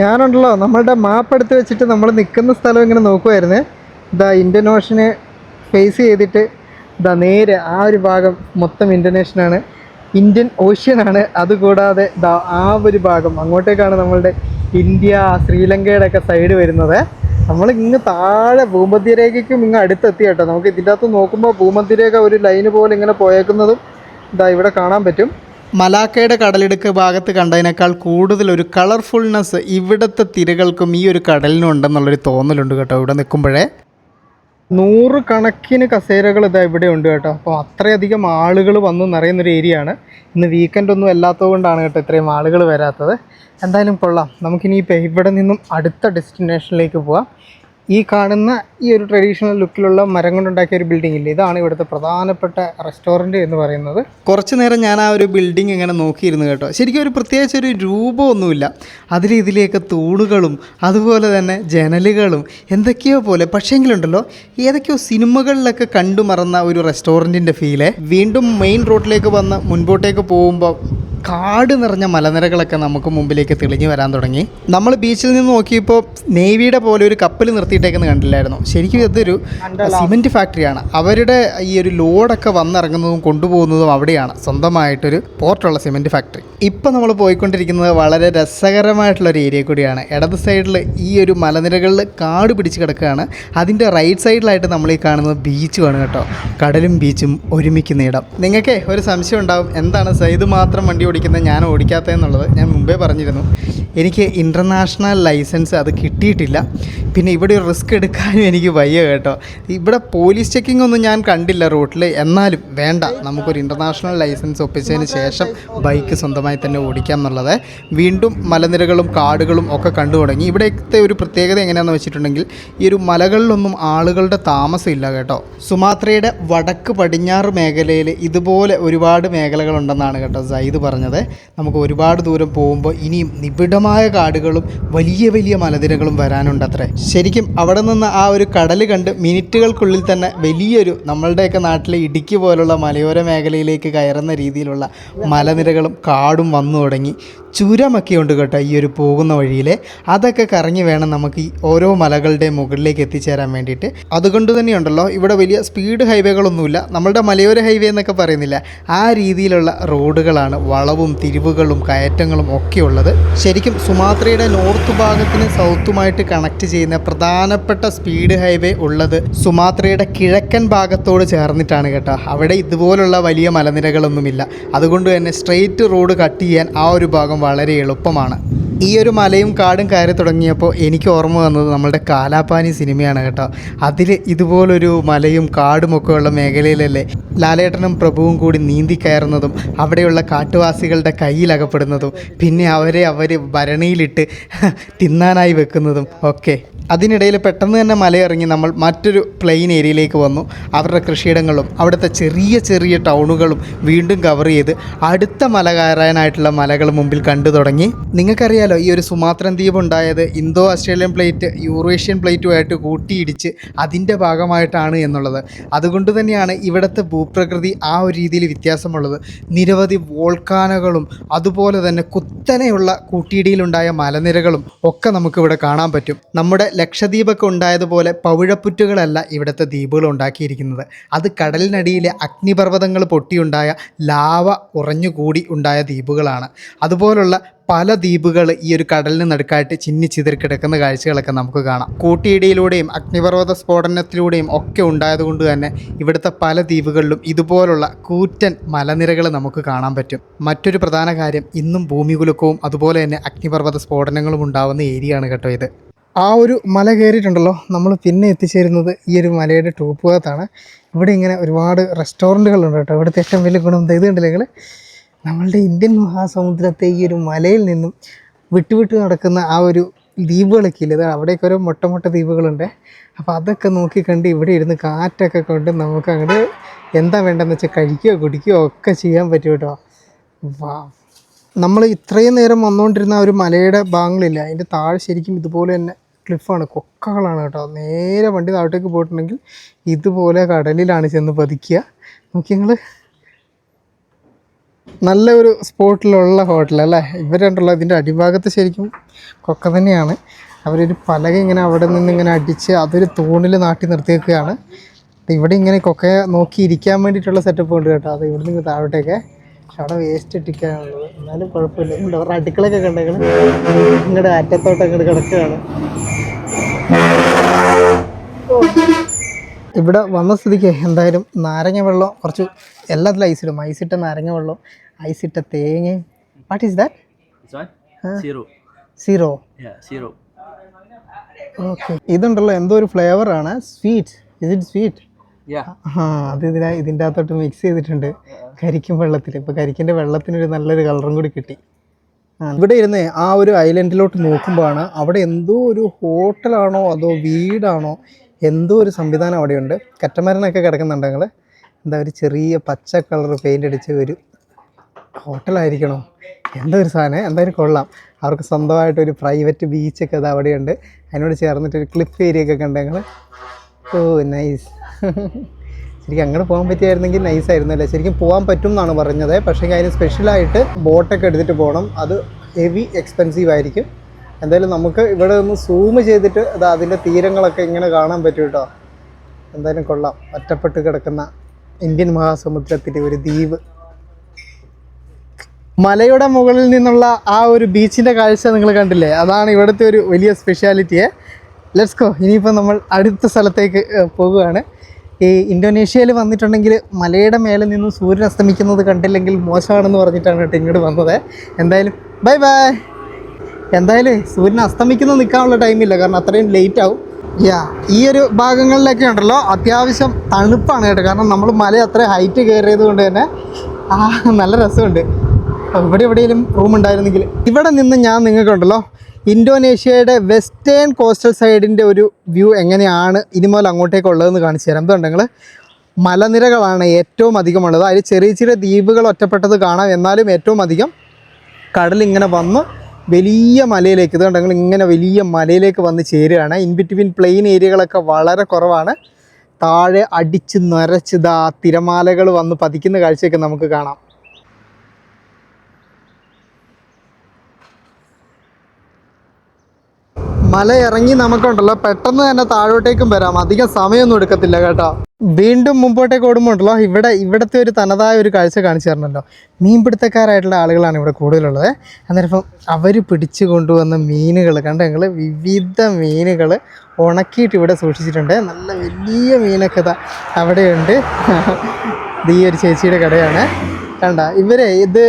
ഞാനുണ്ടല്ലോ നമ്മളുടെ മാപ്പ് എടുത്ത് വെച്ചിട്ട് നമ്മൾ നിൽക്കുന്ന സ്ഥലം ഇങ്ങനെ നോക്കുമായിരുന്നേ. ഇന്ത്യൻ ഓഷനെ ഫേസ് ചെയ്തിട്ട് നേരെ ആ ഒരു ഭാഗം മൊത്തം ഇന്ത്യൻ ഓഷ്യനാണ്. അതുകൂടാതെ ആ ഒരു ഭാഗം അങ്ങോട്ടേക്കാണ് നമ്മളുടെ ഇന്ത്യ ശ്രീലങ്കയുടെ ഒക്കെ സൈഡ് വരുന്നത്. നമ്മൾ ഇങ്ങ് താഴെ ഭൂമധ്യരേഖയ്ക്കും ഇങ്ങ് അടുത്തെത്തി കേട്ടോ. നമുക്ക് ഇതിൻ്റെ അകത്ത് നോക്കുമ്പോൾ ഭൂമധ്യരേഖ ഒരു ലൈന് പോലെ ഇങ്ങനെ പോയേക്കുന്നതും ഇവിടെ കാണാൻ പറ്റും. മലാക്കയുടെ കടലിടുക്ക് ഭാഗത്ത് കണ്ടതിനേക്കാൾ കൂടുതൽ ഒരു കളർഫുൾനെസ് ഇവിടുത്തെ തിരകൾക്കും ഈ ഒരു കടലിനും ഉണ്ടെന്നുള്ളൊരു തോന്നലുണ്ട് കേട്ടോ. ഇവിടെ നിൽക്കുമ്പോഴേ 100 കണക്കിന് കസേരകൾ ഇവിടെ ഉണ്ട് കേട്ടോ. അപ്പോൾ അത്രയധികം ആളുകൾ വന്ന് നിറയുന്നൊരു ഏരിയ ആണ്. ഇന്ന് വീക്കെൻഡ് ഒന്നും അല്ലാത്തത് കൊണ്ടാണ് കേട്ടോ ഇത്രയും ആളുകൾ വരാത്തത്. എന്തായാലും കൊള്ളാം. നമുക്കിനിയിപ്പോൾ ഇവിടെ നിന്നും അടുത്ത ഡെസ്റ്റിനേഷനിലേക്ക് പോവാം. ഈ കാണുന്ന ഈ ഒരു ട്രഡീഷണൽ ലുക്കിലുള്ള മരം കൊണ്ടുണ്ടാക്കിയ ഒരു ബിൽഡിംഗ് ഇല്ലേ, ഇതാണ് ഇവിടുത്തെ പ്രധാനപ്പെട്ട റെസ്റ്റോറൻറ്റ് എന്ന് പറയുന്നത്. കുറച്ച് നേരം ഞാൻ ആ ഒരു ബിൽഡിംഗ് ഇങ്ങനെ നോക്കിയിരുന്നു കേട്ടോ. ശരിക്കും ഒരു പ്രത്യേകിച്ച് ഒരു രൂപമൊന്നുമില്ല. ഇതിലേക്ക് തൂണുകളും അതുപോലെ തന്നെ ജനലുകളും എന്തൊക്കെയോ പോലെ. പക്ഷേങ്കിലുണ്ടല്ലോ ഏതൊക്കെയോ സിനിമകളിലൊക്കെ കണ്ടു മറന്ന ഒരു റെസ്റ്റോറൻറ്റിൻ്റെ ഫീല്. വീണ്ടും മെയിൻ റോഡിലേക്ക് വന്ന് മുൻപോട്ടേക്ക് പോകുമ്പോൾ കാട് നിറഞ്ഞ മലനിരകളൊക്കെ നമുക്ക് മുമ്പിലേക്ക് തെളിഞ്ഞു വരാൻ തുടങ്ങി. നമ്മൾ ബീച്ചിൽ നിന്ന് നോക്കിയപ്പോൾ നേവിയുടെ പോലെ ഒരു കപ്പൽ നിർത്തിയിട്ടേക്കെന്ന് കണ്ടില്ലായിരുന്നു. ശരിക്കും ഇതൊരു സിമെൻറ്റ് ഫാക്ടറിയാണ്. അവരുടെ ഈ ഒരു ലോഡൊക്കെ വന്നിറങ്ങുന്നതും കൊണ്ടുപോകുന്നതും അവിടെയാണ്, സ്വന്തമായിട്ടൊരു പോർട്ടുള്ള സിമെൻറ്റ് ഫാക്ടറി. ഇപ്പം നമ്മൾ പോയിക്കൊണ്ടിരിക്കുന്നത് വളരെ രസകരമായിട്ടുള്ളൊരു ഏരിയ കൂടിയാണ്. ഇടത് സൈഡിൽ ഈ ഒരു മലനിരകളിൽ കാട് പിടിച്ച് കിടക്കുകയാണ്. അതിൻ്റെ റൈറ്റ് സൈഡിലായിട്ട് നമ്മൾ ഈ കാണുന്നത് ബീച്ചുമാണ് കേട്ടോ. കടലും ബീച്ചും ഒരുമിക്കുന്ന ഇടം. നിങ്ങൾക്ക് ഒരു സംശയം ഉണ്ടാവും, എന്താണ് സൈദ് മാത്രം വണ്ടി ഓടിക്കുന്നത് ഞാൻ ഓടിക്കാത്തതെന്നുള്ളത്. ഞാൻ മുമ്പേ പറഞ്ഞിരുന്നു, എനിക്ക് ഇൻ്റർനാഷണൽ ലൈസൻസ് അത് കിട്ടിയിട്ടില്ല. പിന്നെ ഇവിടെ ഒരു റിസ്ക് എടുക്കാനും എനിക്ക് വയ്യ കേട്ടോ. ഇവിടെ പോലീസ് ചെക്കിംഗ് ഒന്നും ഞാൻ കണ്ടില്ല റൂട്ടിൽ. എന്നാലും വേണ്ട, നമുക്കൊരു ഇൻ്റർനാഷണൽ ലൈസൻസ് ഒപ്പിച്ചതിന് ശേഷം ബൈക്ക് സ്വന്തമായി തന്നെ ഓടിക്കാം എന്നുള്ളത്. വീണ്ടും മലനിരകളും കാടുകളും ഒക്കെ കണ്ടു തുടങ്ങി. ഇവിടുത്തെ ഒരു പ്രത്യേകത എങ്ങനെയാണെന്ന് വെച്ചിട്ടുണ്ടെങ്കിൽ, ഈ ഒരു മലകളിലൊന്നും ആളുകളുടെ താമസമില്ല കേട്ടോ. സുമാത്രയുടെ വടക്ക് പടിഞ്ഞാറ് മേഖലയിൽ ഇതുപോലെ ഒരുപാട് മേഖലകളുണ്ടെന്നാണ് കേട്ടോ സയ്യിദ് പറഞ്ഞത്. നമുക്ക് ഒരുപാട് ദൂരം പോകുമ്പോൾ ഇനിയും നിബിഡമായ കാടുകളും വലിയ വലിയ മലനിരകളും വരാനുണ്ടത്രേ. ശരിക്കും അവിടെ നിന്ന് ആ ഒരു കടൽ കണ്ട് മിനിറ്റുകൾക്കുള്ളിൽ തന്നെ വലിയൊരു, നമ്മളുടെയൊക്കെ നാട്ടിലെ ഇടുക്കി പോലുള്ള മലയോര മേഖലയിലേക്ക് കയറുന്ന രീതിയിലുള്ള മലനിരകളും കാടും വന്നു തുടങ്ങി. ചുരമൊക്കെ ഉണ്ട് കേട്ടോ ഈ ഒരു പോകുന്ന വഴിയിൽ. അതൊക്കെ കറങ്ങി വേണം നമുക്ക് ഈ ഓരോ മലകളുടെ മുകളിലേക്ക് എത്തിച്ചേരാൻ വേണ്ടിയിട്ട്. അതുകൊണ്ട് തന്നെയുണ്ടല്ലോ ഇവിടെ വലിയ സ്പീഡ് ഹൈവേകളൊന്നുമില്ല. നമ്മളുടെ മലയോര ഹൈവേ എന്നൊക്കെ പറയുന്നില്ല, ആ രീതിയിലുള്ള റോഡുകളാണ്, വളവും തിരിവുകളും കയറ്റങ്ങളും ഒക്കെ ഉള്ളത്. ശരിക്കും സുമാത്രയുടെ നോർത്ത് ഭാഗത്തിന് സൗത്തുമായിട്ട് കണക്ട് ചെയ്യുന്ന പ്രധാനപ്പെട്ട സ്പീഡ് ഹൈവേ ഉള്ളത് സുമാത്രയുടെ കിഴക്കൻ ഭാഗത്തോട് ചേർന്നിട്ടാണ് കേട്ടോ. അവിടെ ഇതുപോലുള്ള വലിയ മലനിരകളൊന്നുമില്ല. അതുകൊണ്ട് തന്നെ സ്ട്രെയിറ്റ് റോഡ് കട്ട് ചെയ്യാൻ ആ ഒരു ഭാഗം വളരെ എളുപ്പമാണ്. ഈ ഒരു മലയും കാടും കയറി തുടങ്ങിയപ്പോൾ എനിക്ക് ഓർമ്മ വന്നത് നമ്മളുടെ കാലാപാനി സിനിമയാണ് കേട്ടോ. അതിൽ ഇതുപോലൊരു മലയും കാടുമൊക്കെ ഉള്ള മേഖലയിലല്ലേ ലാലേട്ടനും പ്രഭുവും കൂടി നീന്തി കയറുന്നതും അവിടെയുള്ള കാട്ടുവാസികളുടെ കയ്യിലകപ്പെടുന്നതും പിന്നെ അവർ ഭരണിയിലിട്ട് തിന്നാനായി വെക്കുന്നതും ഒക്കെ. അതിനിടയിൽ പെട്ടെന്ന് തന്നെ മലയിറങ്ങി നമ്മൾ മറ്റൊരു പ്ലെയിൻ ഏരിയയിലേക്ക് വന്നു. അവരുടെ കൃഷിയിടങ്ങളും അവിടുത്തെ ചെറിയ ചെറിയ ടൗണുകളും വീണ്ടും കവർ ചെയ്ത് അടുത്ത മല കയറാനായിട്ടുള്ള മലകൾ മുമ്പിൽ കണ്ടു തുടങ്ങി. നിങ്ങൾക്കറിയാലോ ഈ ഒരു സുമാത്രൻ ദ്വീപ് ഉണ്ടായത് ഇന്തോ ഓസ്ട്രേലിയൻ പ്ലേറ്റ് യൂറേഷ്യൻ പ്ലേറ്റുമായിട്ട് കൂട്ടിയിടിച്ച് അതിൻ്റെ ഭാഗമായിട്ടാണ് എന്നുള്ളത്. അതുകൊണ്ട് തന്നെയാണ് ഇവിടുത്തെ ഭൂപ്രകൃതി ആ ഒരു രീതിയിൽ വ്യത്യാസമുള്ളത്. നിരവധി വോൾക്കാനകളും അതുപോലെ തന്നെ കുത്തനെയുള്ള കൂട്ടിയിടിയിലുണ്ടായ മലനിരകളും ഒക്കെ നമുക്കിവിടെ കാണാൻ പറ്റും. നമ്മുടെ ലക്ഷദ്വീപൊക്കെ ഉണ്ടായതുപോലെ പവിഴപ്പുറ്റുകളല്ല ഇവിടുത്തെ ദ്വീപുകൾ ഉണ്ടാക്കിയിരിക്കുന്നത്. അത് കടലിനടിയിലെ അഗ്നിപർവ്വതങ്ങൾ പൊട്ടിയുണ്ടായ ലാവ ഉറഞ്ഞുകൂടി ഉണ്ടായ ദ്വീപുകളാണ്. അതുപോലുള്ള പല ദ്വീപുകൾ ഈ ഒരു കടലിന് നടുക്കായിട്ട് ചിന്നിച്ചിതറി കിടക്കുന്ന കാഴ്ചകളൊക്കെ നമുക്ക് കാണാം. കൂട്ടിയിടിയിലൂടെയും അഗ്നിപർവ്വത സ്ഫോടനത്തിലൂടെയും ഒക്കെ ഉണ്ടായതുകൊണ്ട് തന്നെ ഇവിടുത്തെ പല ദ്വീപുകളിലും ഇതുപോലുള്ള കൂറ്റൻ മലനിരകൾ നമുക്ക് കാണാൻ പറ്റും. മറ്റൊരു പ്രധാന കാര്യം, ഇന്നും ഭൂമികുലുക്കവും അതുപോലെ തന്നെ അഗ്നിപർവ്വത സ്ഫോടനങ്ങളും ഉണ്ടാകുന്ന ഏരിയയാണ് കേട്ടോ ഇത്. ആ ഒരു മല കയറിയിട്ടുണ്ടല്ലോ, നമ്മൾ പിന്നെ എത്തിച്ചേരുന്നത് ഈ ഒരു മലയുടെ ടോപ്പ് ഭാഗത്താണ്. ഇവിടെ ഇങ്ങനെ ഒരുപാട് റെസ്റ്റോറൻറ്റുകളുണ്ട് കേട്ടോ. ഇവിടുത്തെ ഏറ്റവും വലിയ ഗുണം ഇത് കണ്ടില്ലേ നിങ്ങൾ, നമ്മളുടെ ഇന്ത്യൻ മഹാസമുദ്രത്തെ ഈ ഒരു മലയിൽ നിന്നും വിട്ടുവിട്ട് നടക്കുന്ന ആ ഒരു ദ്വീപുകളൊക്കെ ഇല്ല, അവിടെയൊക്കെ ഓരോ മൊട്ട ദ്വീപുകളുണ്ട്. അപ്പോൾ അതൊക്കെ നോക്കിക്കണ്ട് ഇവിടെ ഇരുന്ന് കാറ്റൊക്കെ കൊണ്ട് നമുക്ക് അങ്ങോട്ട് എന്താ വേണ്ടതെന്ന് വെച്ചാൽ കഴിക്കുകയോ കുടിക്കുകയോ ഒക്കെ ചെയ്യാൻ പറ്റും കേട്ടോ. വാ, നമ്മൾ ഇത്രയും നേരം വന്നുകൊണ്ടിരുന്ന ഒരു മലയുടെ ഭാഗങ്ങളില്ല, അതിൻ്റെ താഴെ ശരിക്കും ഇതുപോലെ തന്നെ ക്ലിഫാണ്, കൊക്കകളാണ് കേട്ടോ. നേരെ വണ്ടി താഴോട്ടേക്ക് പോയിട്ടുണ്ടെങ്കിൽ ഇതുപോലെ കടലിലാണ് ചെന്ന് പതിക്കുക. നോക്കി നിങ്ങൾ, നല്ല ഒരു സ്പോട്ടിലുള്ള ഹോട്ടലല്ലേ ഇവരുണ്ടല്ലോ. ഇതിൻ്റെ അടിഭാഗത്ത് ശരിക്കും കൊക്ക തന്നെയാണ്. അവരൊരു പലക ഇങ്ങനെ അവിടെ നിന്ന് ഇങ്ങനെ അടിച്ച് അതൊരു തൂണിൽ നാട്ടി നിർത്തിയേക്കുകയാണ്. ഇവിടെ ഇങ്ങനെ കൊക്കയെ നോക്കി ഇരിക്കാൻ വേണ്ടിയിട്ടുള്ള സെറ്റപ്പ് ഉണ്ട് കേട്ടോ. അത് ഇവിടെ നിന്ന് താഴോട്ടേക്ക്, പക്ഷെ അവിടെ വേസ്റ്റ് ഇട്ടിക്കാനുള്ളത്. എന്നാലും കുഴപ്പമില്ല. ഇവിടെ അവരുടെ അടുക്കളൊക്കെ കണ്ടെങ്കിൽ ഇങ്ങോട്ട് അറ്റത്തോട്ട് അങ്ങോട്ട് കിടക്കുകയാണ്. ഇവിടെ വന്ന സ്ഥിതിക്ക് എന്തായാലും നാരങ്ങ വെള്ളം കുറച്ച് എല്ലാത്തിലും ഐസിടും. ഐസിട്ട നാരങ്ങ വെള്ളം, ഐസിട്ട തേങ്ങയും. What is that? Zero. Okay, ഇതുണ്ടല്ലോ എന്തോ ഒരു ഫ്ലേവറാണ്, സ്വീറ്റ്. Is it sweet? അത് ഇതിൻ്റെ അകത്തോട്ട് മിക്സ് ചെയ്തിട്ടുണ്ട് കരിക്കും വെള്ളത്തിൽ. ഇപ്പോൾ കരിക്കിൻ്റെ വെള്ളത്തിനൊരു നല്ലൊരു കളറും കൂടി കിട്ടി. ഇവിടെ ഇരുന്ന് ആ ഒരു ഐലൻഡിലോട്ട് നോക്കുമ്പോഴാണ് അവിടെ എന്തോ ഒരു ഹോട്ടലാണോ അതോ വീടാണോ എന്തോ ഒരു സംവിധാനം അവിടെയുണ്ട്. കറ്റമരനൊക്കെ കിടക്കുന്നുണ്ട്. ഞങ്ങൾ എന്താ ഒരു ചെറിയ പച്ച കളർ പെയിൻ്റ് അടിച്ച ഒരു ഹോട്ടലായിരിക്കണോ, എന്തോ ഒരു സാധനം. എന്തായാലും കൊള്ളാം. അവർക്ക് സ്വന്തമായിട്ടൊരു പ്രൈവറ്റ് ബീച്ചൊക്കെ അത് അവിടെയുണ്ട്. അതിനോട് ചേർന്നിട്ടൊരു ക്ലിഫ് ഏരിയ ഒക്കെ കണ്ട് ഞങ്ങൾ. ഓ നൈസ്. ശരിക്കും അങ്ങനെ പോകാൻ പറ്റിയായിരുന്നെങ്കിൽ നൈസായിരുന്നു അല്ലേ. ശരിക്കും പോകാൻ പറ്റും എന്നാണ് പറഞ്ഞത്. പക്ഷേ അതിന് സ്പെഷ്യലായിട്ട് ബോട്ടൊക്കെ എടുത്തിട്ട് പോകണം. അത് ഹെവി എക്സ്പെൻസീവ് ആയിരിക്കും. എന്തായാലും നമുക്ക് ഇവിടെ ഒന്ന് സൂം ചെയ്തിട്ട് അത് അതിൻ്റെ തീരങ്ങളൊക്കെ ഇങ്ങനെ കാണാൻ പറ്റും കേട്ടോ. എന്തായാലും കൊള്ളാം. ഒറ്റപ്പെട്ട് കിടക്കുന്ന ഇന്ത്യൻ മഹാസമുദ്രത്തിലെ ഒരു ദ്വീപ്. മലയുടെ മുകളിൽ നിന്നുള്ള ആ ഒരു ബീച്ചിൻ്റെ കാഴ്ച നിങ്ങൾ കണ്ടില്ലേ, അതാണ് ഇവിടുത്തെ ഒരു വലിയ സ്പെഷ്യാലിറ്റിയെ. Let's go. ഇനിയിപ്പോൾ നമ്മൾ അടുത്ത സ്ഥലത്തേക്ക് പോവുകയാണ്. ഈ ഇന്തോനേഷ്യയിൽ വന്നിട്ടുണ്ടെങ്കിൽ മലയുടെ മേലെ നിന്ന് സൂര്യൻ അസ്തമിക്കുന്നത് കണ്ടില്ലെങ്കിൽ മോശമാണെന്ന് പറഞ്ഞിട്ടാണ് കേട്ടോ ഇങ്ങോട്ട് വന്നത്. എന്തായാലും ബൈ ബൈ. എന്തായാലും സൂര്യൻ അസ്തമിക്കുന്നത് നിൽക്കാനുള്ള ടൈമില്ല, കാരണം അത്രയും ലേറ്റ് ആവും. ഈ ഒരു ഭാഗങ്ങളിലൊക്കെ ഉണ്ടല്ലോ അത്യാവശ്യം തണുപ്പാണ് കേട്ടോ, കാരണം നമ്മൾ മല അത്ര ഹൈറ്റ് കയറിയത് കൊണ്ട് തന്നെ നല്ല രസമുണ്ട്. ഇവിടെ എവിടെയെങ്കിലും റൂം ഉണ്ടായിരുന്നെങ്കിൽ. ഇവിടെ നിന്ന് ഞാൻ നിങ്ങൾക്കുണ്ടല്ലോ ഇന്തോനേഷ്യയുടെ വെസ്റ്റേൺ കോസ്റ്റൽ സൈഡിൻ്റെ ഒരു വ്യൂ എങ്ങനെയാണ് ഇനി മുതൽ അങ്ങോട്ടേക്കുള്ളതെന്ന് കാണിച്ചു തരാം. എന്തുണ്ടെങ്കിൽ മലനിരകളാണ് ഏറ്റവും അധികമുള്ളത്. അതിൽ ചെറിയ ചെറിയ ദ്വീപുകൾ ഒറ്റപ്പെട്ടത് കാണാം, എന്നാലും ഏറ്റവും അധികം കടലിങ്ങനെ വന്ന് വലിയ മലയിലേക്ക്, ഇതുണ്ടെങ്കിൽ ഇങ്ങനെ വലിയ മലയിലേക്ക് വന്ന് ചേരുകയാണ്. ഇൻ ബിറ്റ്വീൻ പ്ലെയിൻ ഏരിയകളൊക്കെ വളരെ കുറവാണ്. താഴെ അടിച്ച് നിറച്ചിതാ തിരമാലകൾ വന്ന് പതിക്കുന്ന കാഴ്ചയൊക്കെ നമുക്ക് കാണാം. മല ഇറങ്ങി നമുക്കുണ്ടല്ലോ പെട്ടെന്ന് തന്നെ താഴോട്ടേക്കും വരാം, അധികം സമയമൊന്നും എടുക്കത്തില്ല കേട്ടോ. വീണ്ടും മുമ്പോട്ടേക്ക് ഓടുമ്പോൾ ഉണ്ടല്ലോ ഇവിടുത്തെ ഒരു തനതായ ഒരു കാഴ്ച കാണിച്ചു തരണമല്ലോ. മീൻപിടുത്തക്കാരായിട്ടുള്ള ആളുകളാണ് ഇവിടെ കൂടുതലുള്ളത്. അന്നേരം അവർ പിടിച്ചു കൊണ്ടുവന്ന മീനുകൾ കണ്ടെങ്കിൽ വിവിധ മീനുകൾ ഉണക്കിയിട്ട് ഇവിടെ സൂക്ഷിച്ചിട്ടുണ്ട്. നല്ല വലിയ മീനൊക്കെ അവിടെയുണ്ട്. ഈ ഒരു ചേച്ചിയുടെ കടയാണ്. കണ്ട ഇവരെ ഇത്